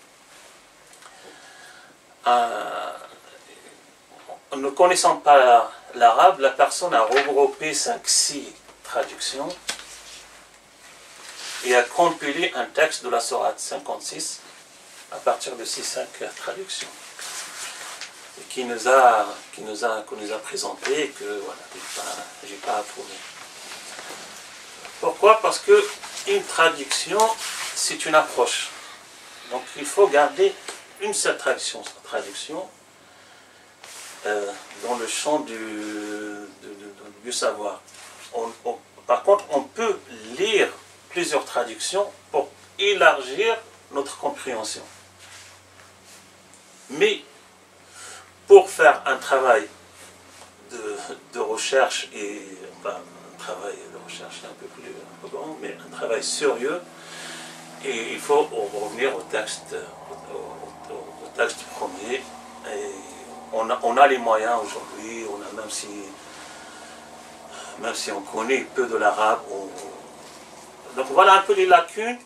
ne connaissant pas l'arabe, la personne a regroupé 5-6 traductions et a compilé un texte de la sourate 56 à partir de ces 5 traductions. Et qui nous a présenté et que voilà, j'ai pas approuvé. Pourquoi? Parce que une traduction, c'est une approche. Donc il faut garder une seule traduction dans le champ du savoir. Par contre, on peut lire plusieurs traductions pour élargir notre compréhension. Mais pour faire un travail de recherche, et un travail de recherche un peu grand, mais un travail sérieux, et il faut revenir au texte premier. Et on a les moyens aujourd'hui, même si on connaît peu de l'arabe. Donc voilà un peu les lacunes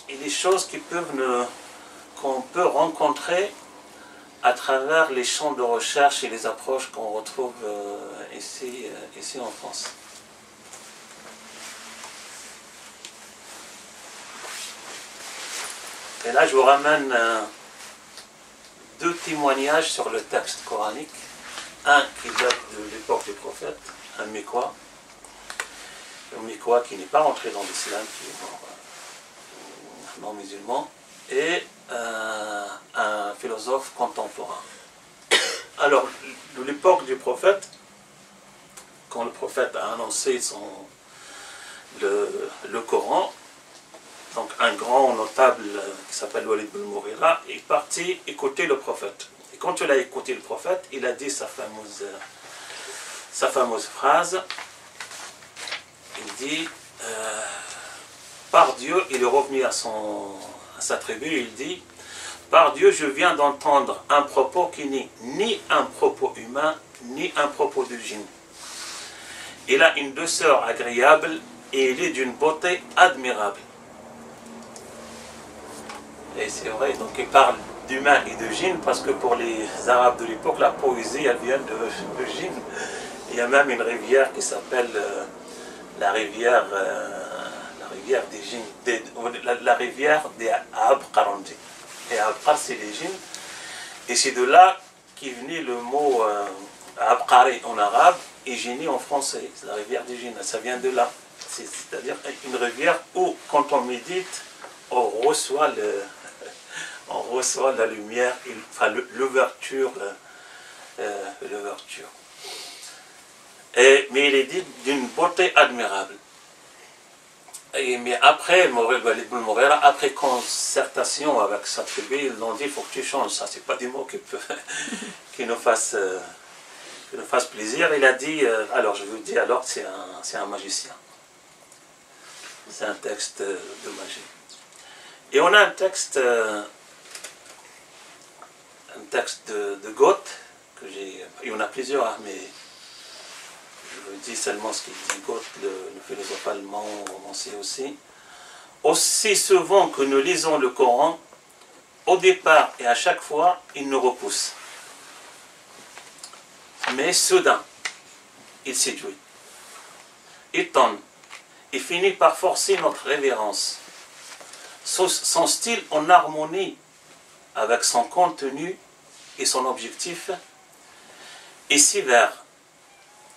et les choses qu'on peut rencontrer à travers les champs de recherche et les approches qu'on retrouve ici en France. Et là, je vous ramène 2 témoignages sur le texte coranique. Un qui date de l'époque du prophète, un Mécois. Un Mécois qui n'est pas rentré dans l'islam, qui est non musulman, et un philosophe contemporain. Alors, de l'époque du prophète, quand le prophète a annoncé le Coran, donc un grand notable qui s'appelle Walid ibn Mughira est parti écouter le prophète. Et quand il a écouté le prophète, il a dit sa fameuse phrase. Il dit, par Dieu, il est revenu à sa tribu, il dit, par Dieu, je viens d'entendre un propos qui n'est ni un propos humain, ni un propos de djinn. Il a une douceur agréable et il est d'une beauté admirable. Et c'est vrai, donc il parle d'humain et de djinn, parce que pour les Arabes de l'époque, la poésie, elle vient de djinn. Il y a même une rivière qui s'appelle la rivière des djinns, la rivière des Abqarandi. Et Abqar, c'est les djinns. Et c'est de là qu'est venu le mot Abqari en arabe et Jinni en français. C'est la rivière des djinns, ça vient de là. C'est-à-dire une rivière où, quand on médite, on reçoit la lumière, enfin l'ouverture. Mais il est dit d'une beauté admirable. Mais après, Ibn Mughira, après concertation avec sa tribu, ils l'ont dit, il faut que tu changes, ça c'est pas des mots qui nous fassent plaisir. Il a dit, alors je vous dis, alors c'est un magicien. C'est un texte de magie. Et on a un texte de Goethe, il y en a plusieurs, mais je dis seulement ce qu'il dit Goethe, le philosophe allemand, romancier aussi. Aussi souvent que nous lisons le Coran, au départ et à chaque fois, il nous repousse. Mais soudain, il séduit, étonne, et finit par forcer notre révérence. Son style en harmonie avec son contenu et son objectif est sévère,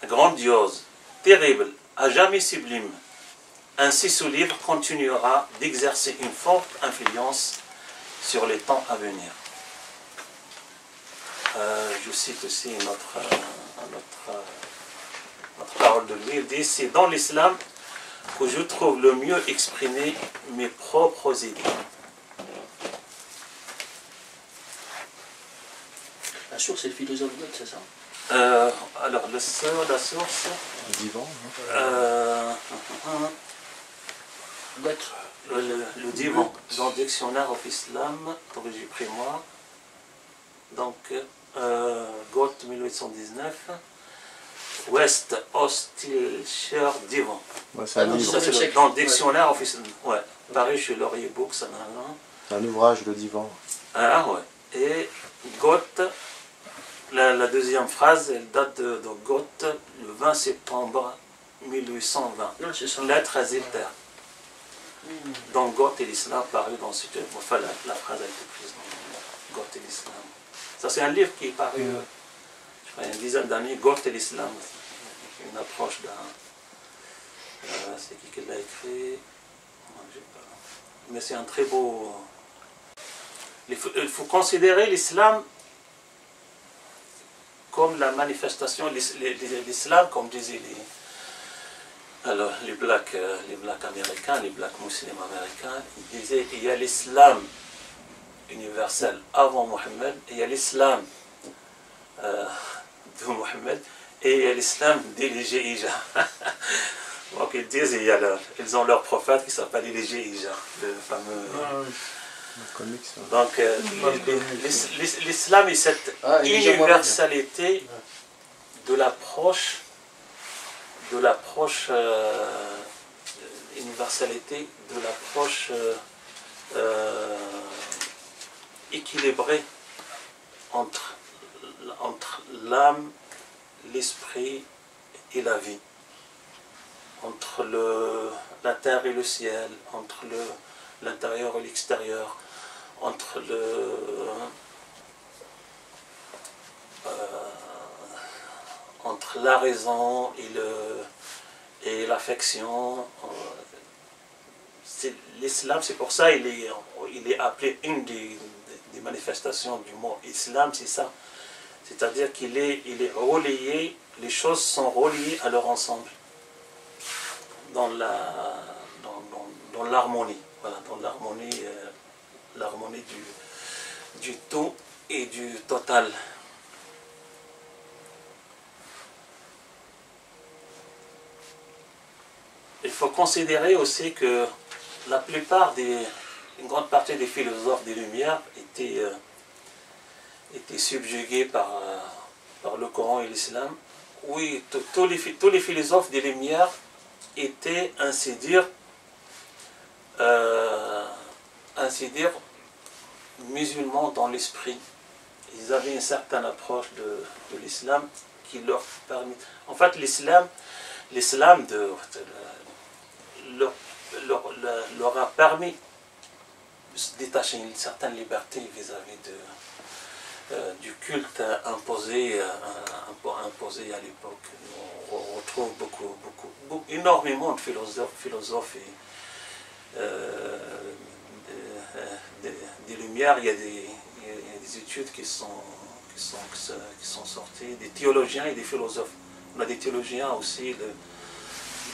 grandiose, terrible, à jamais sublime. Ainsi ce livre continuera d'exercer une forte influence sur les temps à venir. Je cite aussi notre parole de lui. Il dit, c'est dans l'islam que je trouve le mieux exprimer mes propres idées.
La source, c'est le philosophe Goethe, c'est ça?
Alors, la source...
Le divan.
Goethe.
Le divan, dans le dictionnaire of Islam, j'ai pris moi. Donc, Goethe 1819. West Ostilshire Divan.
Ouais, c'est un livre.
C'est dans le dictionnaire of Islam. Ouais, pareil chez Laurier Books.
C'est un ouvrage, le divan.
Ah ouais. Et Goethe, la deuxième phrase, elle date de Goethe, le 20 septembre 1820.
Non, c'est ça.
Lettre à Zilter. Donc Goethe et l'islam paru dans ce... Enfin, la phrase a été prise dans... Gott et l'islam. Ça, c'est un livre qui est paru, je crois, il y a une dizaine d'années, Gott et l'islam. Une approche d'un. C'est qui l'a écrit? Mais c'est un très beau. Il faut considérer l'islam comme la manifestation, l'islam, comme disaient les blacks américains, les blacks musulmans américains, ils disaient qu'il y a l'islam universel avant Mohammed, et il y a l'islam de Mohammed, et il y a l'islam des Jéhija. Donc ils disent, ils ont leur prophète qui s'appelle les Jéhija, le fameux. Donc l'islam est cette universalité de l'approche, équilibrée entre l'âme, l'esprit et la vie, entre la terre et le ciel, entre l'intérieur et l'extérieur, entre la raison et l'affection. L'islam, c'est pour ça il est appelé une des manifestations du mot islam, c'est ça. C'est-à-dire qu'il est relié, les choses sont reliées à leur ensemble, dans l'harmonie, voilà, dans l'harmonie du tout et du total. Il faut considérer aussi que la plupart une grande partie des philosophes des Lumières étaient subjugués par le Coran et l'islam. Oui, tous les philosophes des Lumières étaient, ainsi dire, musulmans dans l'esprit. Ils avaient une certaine approche de l'islam qui leur permet. En fait, l'islam leur a permis de se détacher une certaine liberté vis-à-vis du culte imposé à l'époque. On retrouve énormément de philosophes des Lumières. Il y a des études qui sont sorties, des théologiens et des philosophes. On a des théologiens aussi,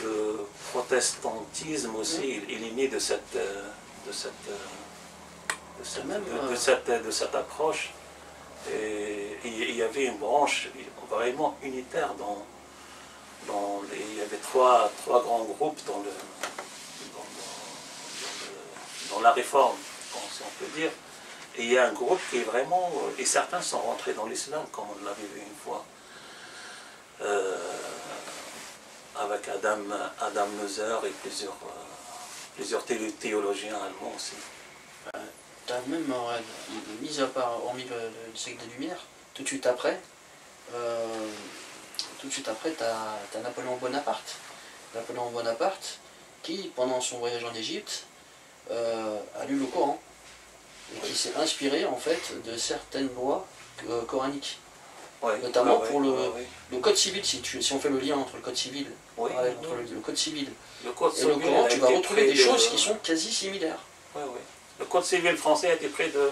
le protestantisme aussi, il est né de cette approche. Et il y avait une branche vraiment unitaire il y avait trois grands groupes dans la réforme, si on peut dire. Et il y a un groupe qui est vraiment, et certains sont rentrés dans l'islam, comme on l'avait vu une fois, avec Adam Neuser et plusieurs théologiens allemands aussi.
Tu as même, mis à part, hormis le siècle des Lumières, tout de suite après, tu as Napoléon Bonaparte. Napoléon Bonaparte, qui, pendant son voyage en Égypte, a lu le Coran, et qui s'est inspiré, en fait, de certaines lois coraniques.
Ouais,
notamment pour le code civil, si on fait le lien entre le code civil, entre le code civil et le Coran, tu vas retrouver des choses qui sont quasi similaires.
Oui, oui. Le code civil français a été près de...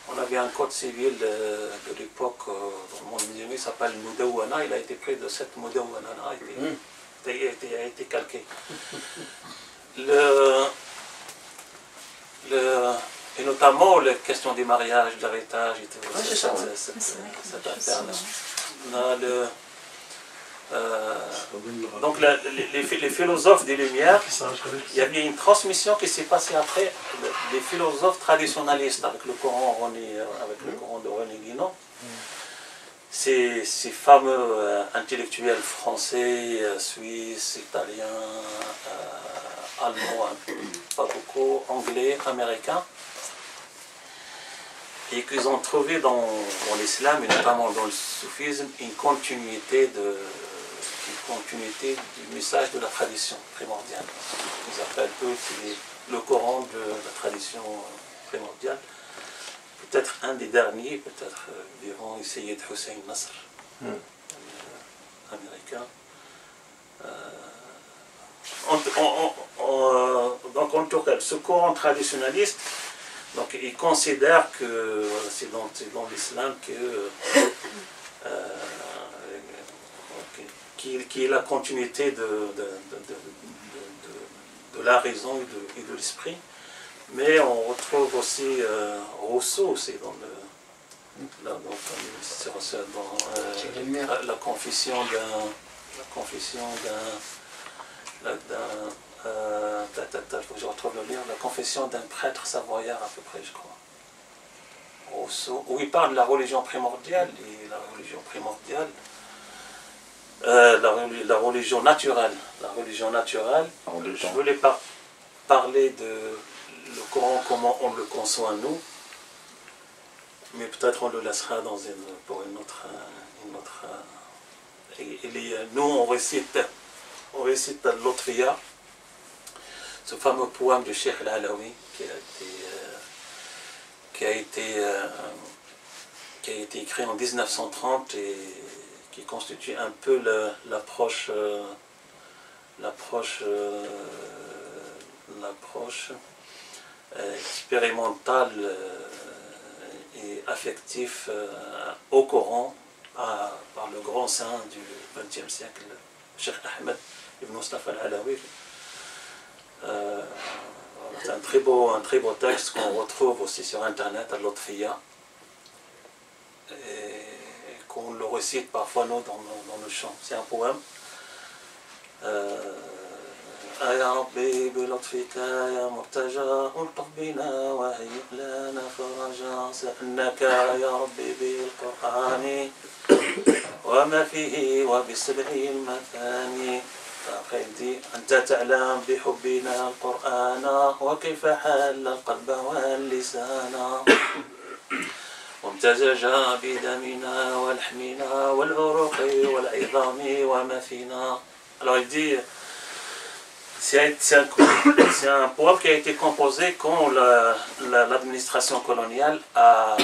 On avait un code civil de l'époque dans le monde musulman, il s'appelle Moudawana, il a été près de cette Moudawana, a été calqué. Et notamment la question des mariages, de l'héritage et tout. Cette affaire-là. Donc les philosophes des Lumières, il y avait une transmission qui s'est passée après les philosophes traditionnalistes avec le Coran de René Guénon. Ces fameux intellectuels français, suisses, italiens, allemands, pas beaucoup, anglais, américains, et qu'ils ont trouvé dans l'islam, et notamment dans le soufisme, une continuité du message de la tradition primordiale. Ils appellent eux le Coran de la tradition primordiale. peut-être un des derniers, peut-être vivant, Sayyid Hussein Nasr, américain. Donc en tout cas, ce courant traditionnaliste, donc il considère que c'est dans l'islam qui est la continuité de la raison et de l'esprit. Mais on retrouve aussi Rousseau aussi dans la confession je retrouve le livre, la confession d'un prêtre savoyard à peu près, je crois. Rousseau, où il parle de la religion primordiale, et la religion primordiale, la religion naturelle. Je voulais parler de le Coran, comment on le conçoit nous, mais peut-être on le laissera pour une autre nous on récite l'Otfiya, ce fameux poème de Cheikh Al-Alawi qui a été écrit en 1930 et qui constitue un peu l'approche expérimentale et affective au Coran par le grand saint du XXe siècle, Cheikh Ahmed ibn Mustafa Al-Alawi. C'est un très beau texte qu'on retrouve aussi sur internet à l'Otfiya et qu'on le récite parfois nous dans nos chants. C'est un poème. يا ربي بلطفك يا مرتجى الطف بنا وهيئ لنا فرجا سألناك يا ربي بالقرآن وما فيه وبالسبع المثاني فقد أنت تعلم بحبنا القرآن وكيف حل القلب واللسان وامتزج بدمنا ولحمنا والعروق والعظام وما فينا. Alors il dit, c'est un poème qui a été composé quand l'administration coloniale a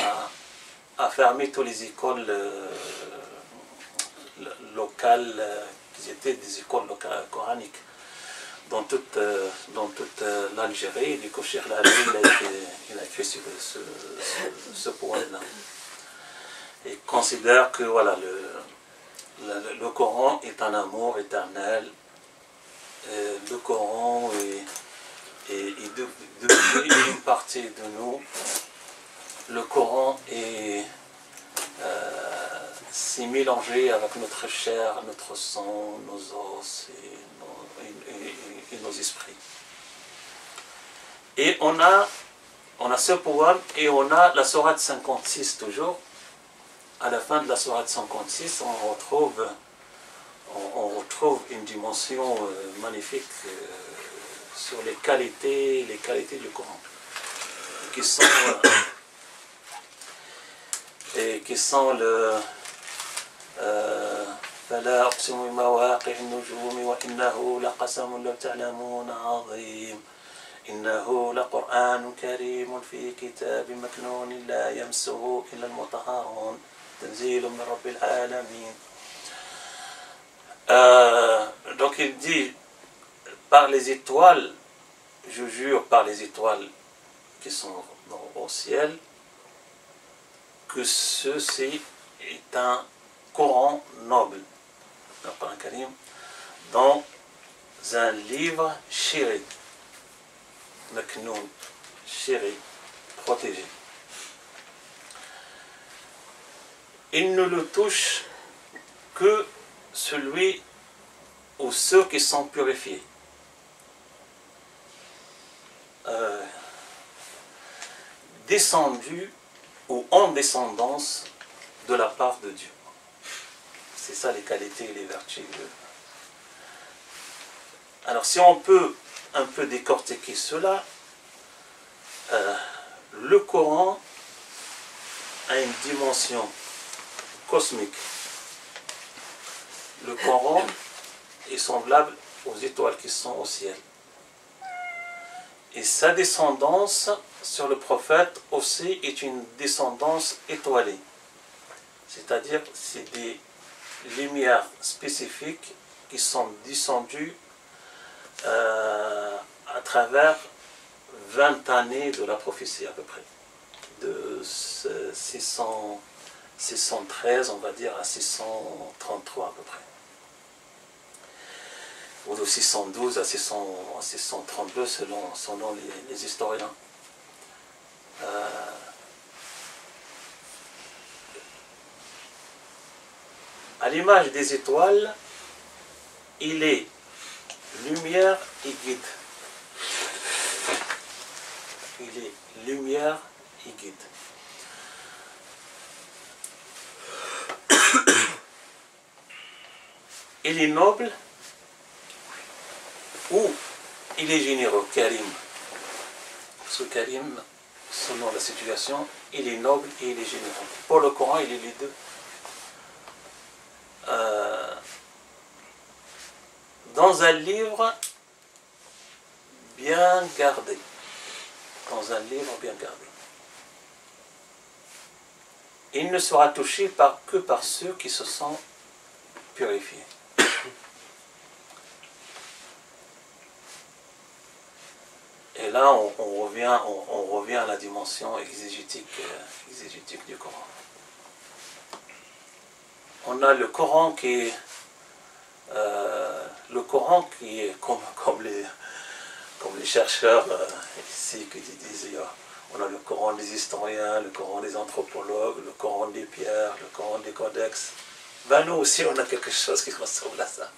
fermé toutes les écoles locales, qui étaient des écoles locales coraniques, dans toute l'Algérie. Du coup, Cheikh Al-Alawi, il a écrit ce poème-là. Il considère que voilà, le Coran est un amour éternel. Le Coran est une partie de nous. Le Coran s'est mélangé avec notre chair, notre sang, nos os et nos esprits. Et on a ce poème et on a la sourate 56 toujours. À la fin de la sourate 56, on retrouve une dimension magnifique sur les qualités du Coran, qui sont le فلا أقسم بمواقع النجوم وإنه لقسم لو تعلمون عظيم إنه لقرآن كريم في كتاب مكنون لا يمسه إلا المطهرون تنزيل من رب العالمين. Donc il dit, par les étoiles, je jure par les étoiles qui sont au ciel, que ceci est un Coran noble, le Coran Karim, dans un livre chéri, Maknoun, chéri, protégé. Il ne le touche que celui ou ceux qui sont purifiés. Descendus ou en descendance de la part de Dieu. C'est ça les qualités et les vertus. Alors si on peut un peu décortiquer cela, le Coran a une dimension cosmique. Le Coran est semblable aux étoiles qui sont au ciel. Et sa descendance sur le prophète aussi est une descendance étoilée. C'est-à-dire c'est des lumières spécifiques qui sont descendues à travers 20 années de la prophétie à peu près. De 613 on va dire à 633 à peu près. Ou de 612 à 632 selon les historiens. À l'image des étoiles, il est lumière et guide. Il est lumière et guide. Il est noble ou il est généreux, Karim. Parce que Karim, selon la situation, il est noble et il est généreux. Pour le Coran, il est les deux. Dans un livre bien gardé. Dans un livre bien gardé. Il ne sera touché que par ceux qui se sont purifiés. Et là, on revient à la dimension exégétique du Coran. On a le Coran qui est comme les chercheurs ici qui disent, on a le Coran des historiens, le Coran des anthropologues, le Coran des pierres, le Coran des codex. Ben nous aussi on a quelque chose qui ressemble à ça.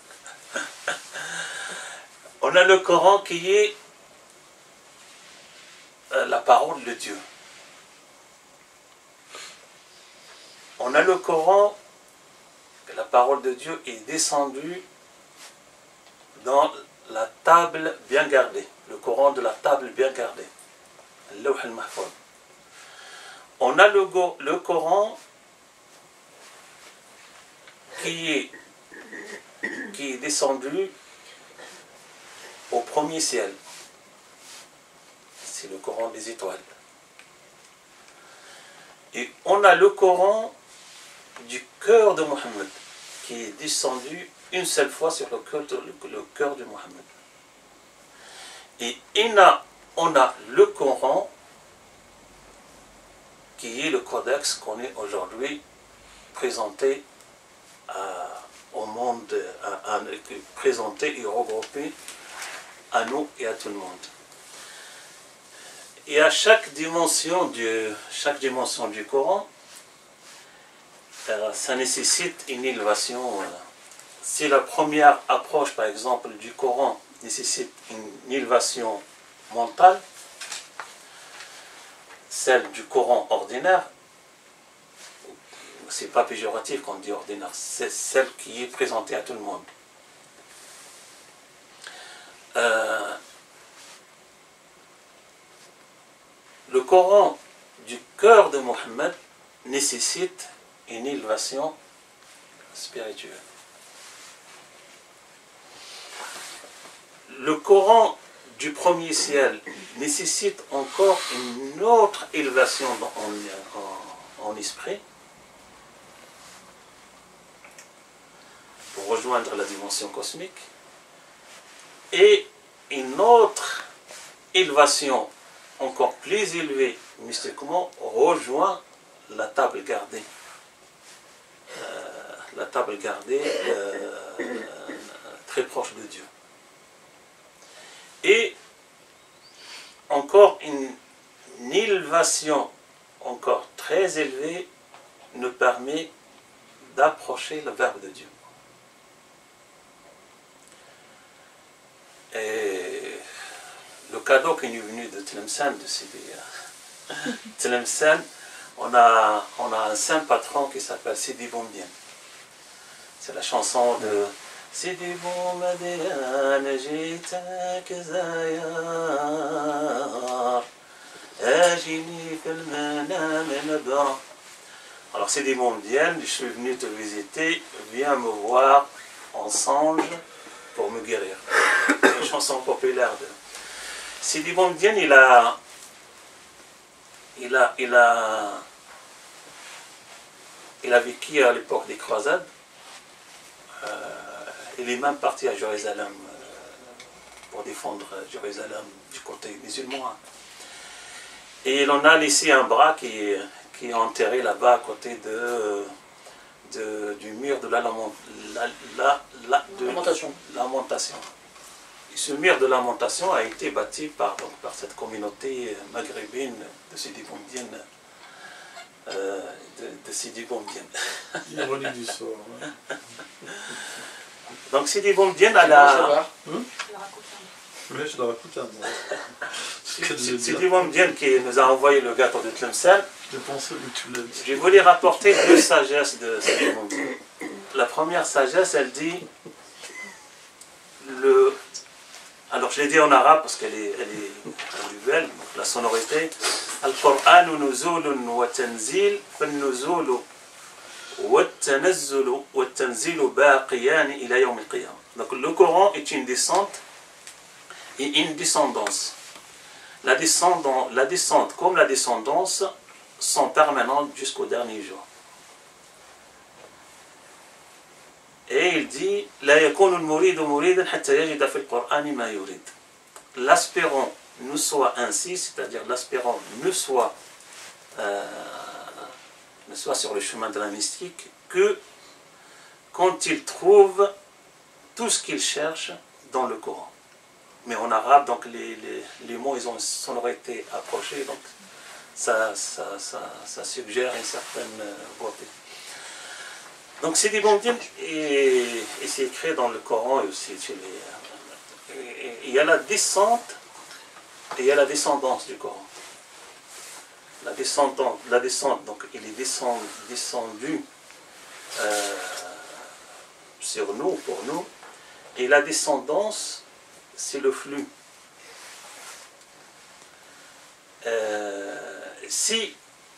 On a le Coran qui est la parole de Dieu. On a le Coran, la parole de Dieu est descendue dans la table bien gardée, le Coran de la table bien gardée, Lawh al-Mahfuz. On a le Coran qui est descendu au premier ciel. C'est le Coran des étoiles. Et on a le Coran du cœur de Mohammed qui est descendu une seule fois sur le cœur de Mohammed. Et on a le Coran qui est le codex qu'on est aujourd'hui présenté au monde, présenté et regroupé à nous et à tout le monde. Et à chaque dimension du Coran, ça nécessite une élévation. Si la première approche, par exemple, du Coran nécessite une élévation mentale, celle du Coran ordinaire, c'est pas péjoratif quand on dit ordinaire, c'est celle qui est présentée à tout le monde. Le Coran du cœur de Mohammed nécessite une élévation spirituelle. Le Coran du premier ciel nécessite encore une autre élévation en esprit pour rejoindre la dimension cosmique et une autre élévation encore plus élevée mystiquement rejoint la table gardée. La table gardée très proche de Dieu. Et encore une élévation encore très élevée nous permet d'approcher le Verbe de Dieu. Et le cadeau qui est venu de Tlemcen, de Sidi Tlemcen, on a un saint patron qui s'appelle Sidi Boumediene. C'est la chanson de Sidi Boumediene, jitak zayar, ajini fil manam nabra. Alors Sidi Boumediene, je suis venu te visiter, viens me voir en songe pour me guérir. C'est une chanson populaire de Sidi Boumedienne, il a vécu à l'époque des croisades. Il est même parti à Jérusalem pour défendre Jérusalem du côté musulman. Et il en a laissé un bras qui est enterré là-bas à côté du mur de la lamentation. Et ce mur de lamentation a été bâti par cette communauté maghrébine de Sidi Boumedienne. De Sidi Boumedienne.
L'ironie du sort. Ouais.
Donc Sidi Boumedienne a la...
Oui, je dois raconter un mot.
Sidi Boumedienne qui nous a envoyé le gâteau de Tlemcen.
Je pensais que tu l'as dit.
Je voulais rapporter deux sagesses de Sidi Boumedienne. La première sagesse, elle dit alors je l'ai dit en arabe parce qu'elle est belle, la sonorité. Al-Qur'an nuzulun wa tanzil, fal-nuzulu wa tanzilu baqiyan ila yawm al-qiyamah. Donc le Coran est une descente et une descendance. La descente comme la descendance sont permanentes jusqu'au dernier jour. Et il dit l'aspirant ne soit ainsi, c'est-à-dire l'aspirant ne soit sur le chemin de la mystique que quand il trouve tout ce qu'il cherche dans le Coran. Mais en arabe, donc les mots ils ont sonorité approchée, donc ça suggère une certaine beauté. Donc Sidi Boumedienne, et c'est écrit dans le Coran et aussi chez il y a la descente et il y a la descendance du Coran. La descente, donc il est descendu sur nous, pour nous, et la descendance, c'est le flux. Si,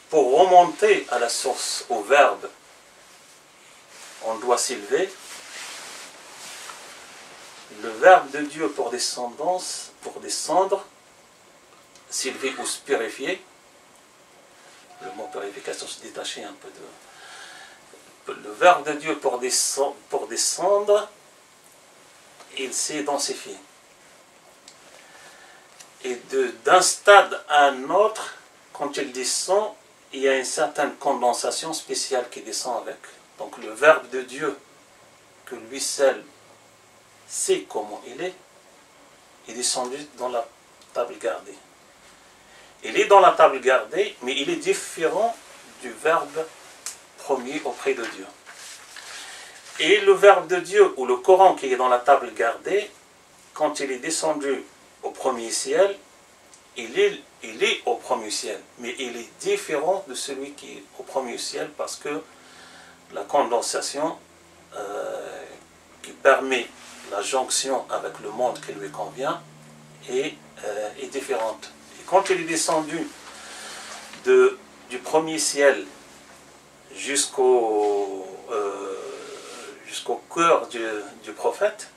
pour remonter à la source, au verbe, on doit s'élever, le verbe de Dieu pour descendre, s'élever ou se purifier, le mot purification se détachait un peu de... Le verbe de Dieu pour descendre, il s'est densifié. Et d'un stade à un autre, quand il descend, il y a une certaine condensation spéciale qui descend avec. Donc le verbe de Dieu, que lui seul sait comment il est descendu dans la table gardée. Il est dans la table gardée, mais il est différent du verbe premier auprès de Dieu. Et le verbe de Dieu, ou le Coran qui est dans la table gardée, quand il est descendu au premier ciel, il est au premier ciel, mais il est différent de celui qui est au premier ciel parce que la condensation qui permet la jonction avec le monde qui lui convient est différente. Et quand il est descendu du premier ciel jusqu'au cœur du prophète,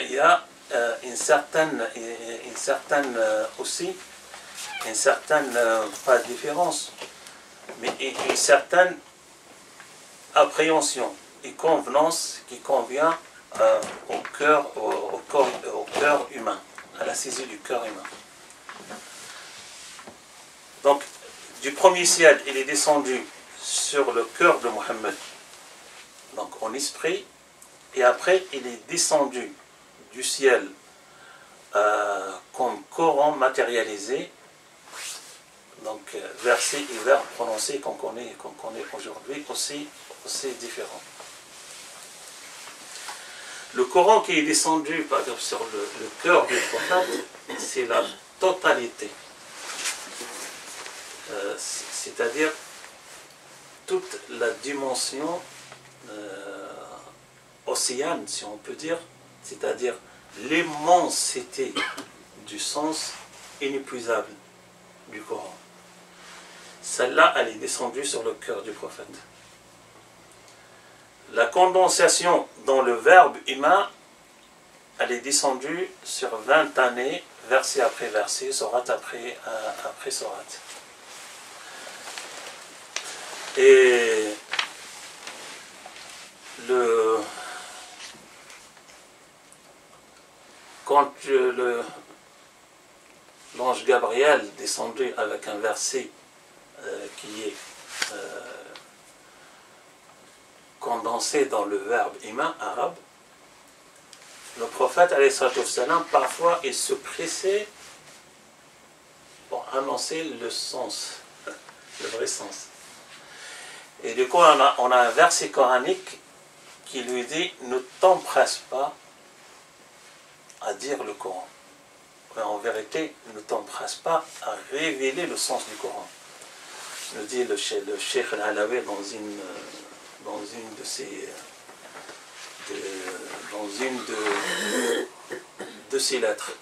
il y a une certaine pas différence, mais une certaine appréhension et convenance qui convient au cœur humain, à la saisie du cœur humain. Donc, du premier ciel, il est descendu sur le cœur de Mohammed, donc en esprit, et après, il est descendu du ciel comme Coran matérialisé, donc versets et verbes prononcés qu'on connaît aujourd'hui, aussi différents. Le Coran qui est descendu par exemple sur le cœur du prophète, c'est la totalité, c'est-à-dire toute la dimension océane, si on peut dire, c'est-à-dire l'immensité du sens inépuisable du Coran. Celle-là, elle est descendue sur le cœur du prophète. La condensation dans le verbe humain, elle est descendue sur 20 années, verset après verset, sourate après sourate. Et quand l'ange Gabriel descendu avec un verset qui est condensé dans le verbe iman arabe, le prophète, alayhi salatu wassalam, parfois il se pressait pour annoncer le sens, le vrai sens. Et du coup, on a un verset coranique qui lui dit « Ne t'empresse pas à dire le Coran. Mais en vérité, ne t'empresse pas à révéler le sens du Coran. » nous dit le Cheikh Al-Alawi dans une de ses lettres.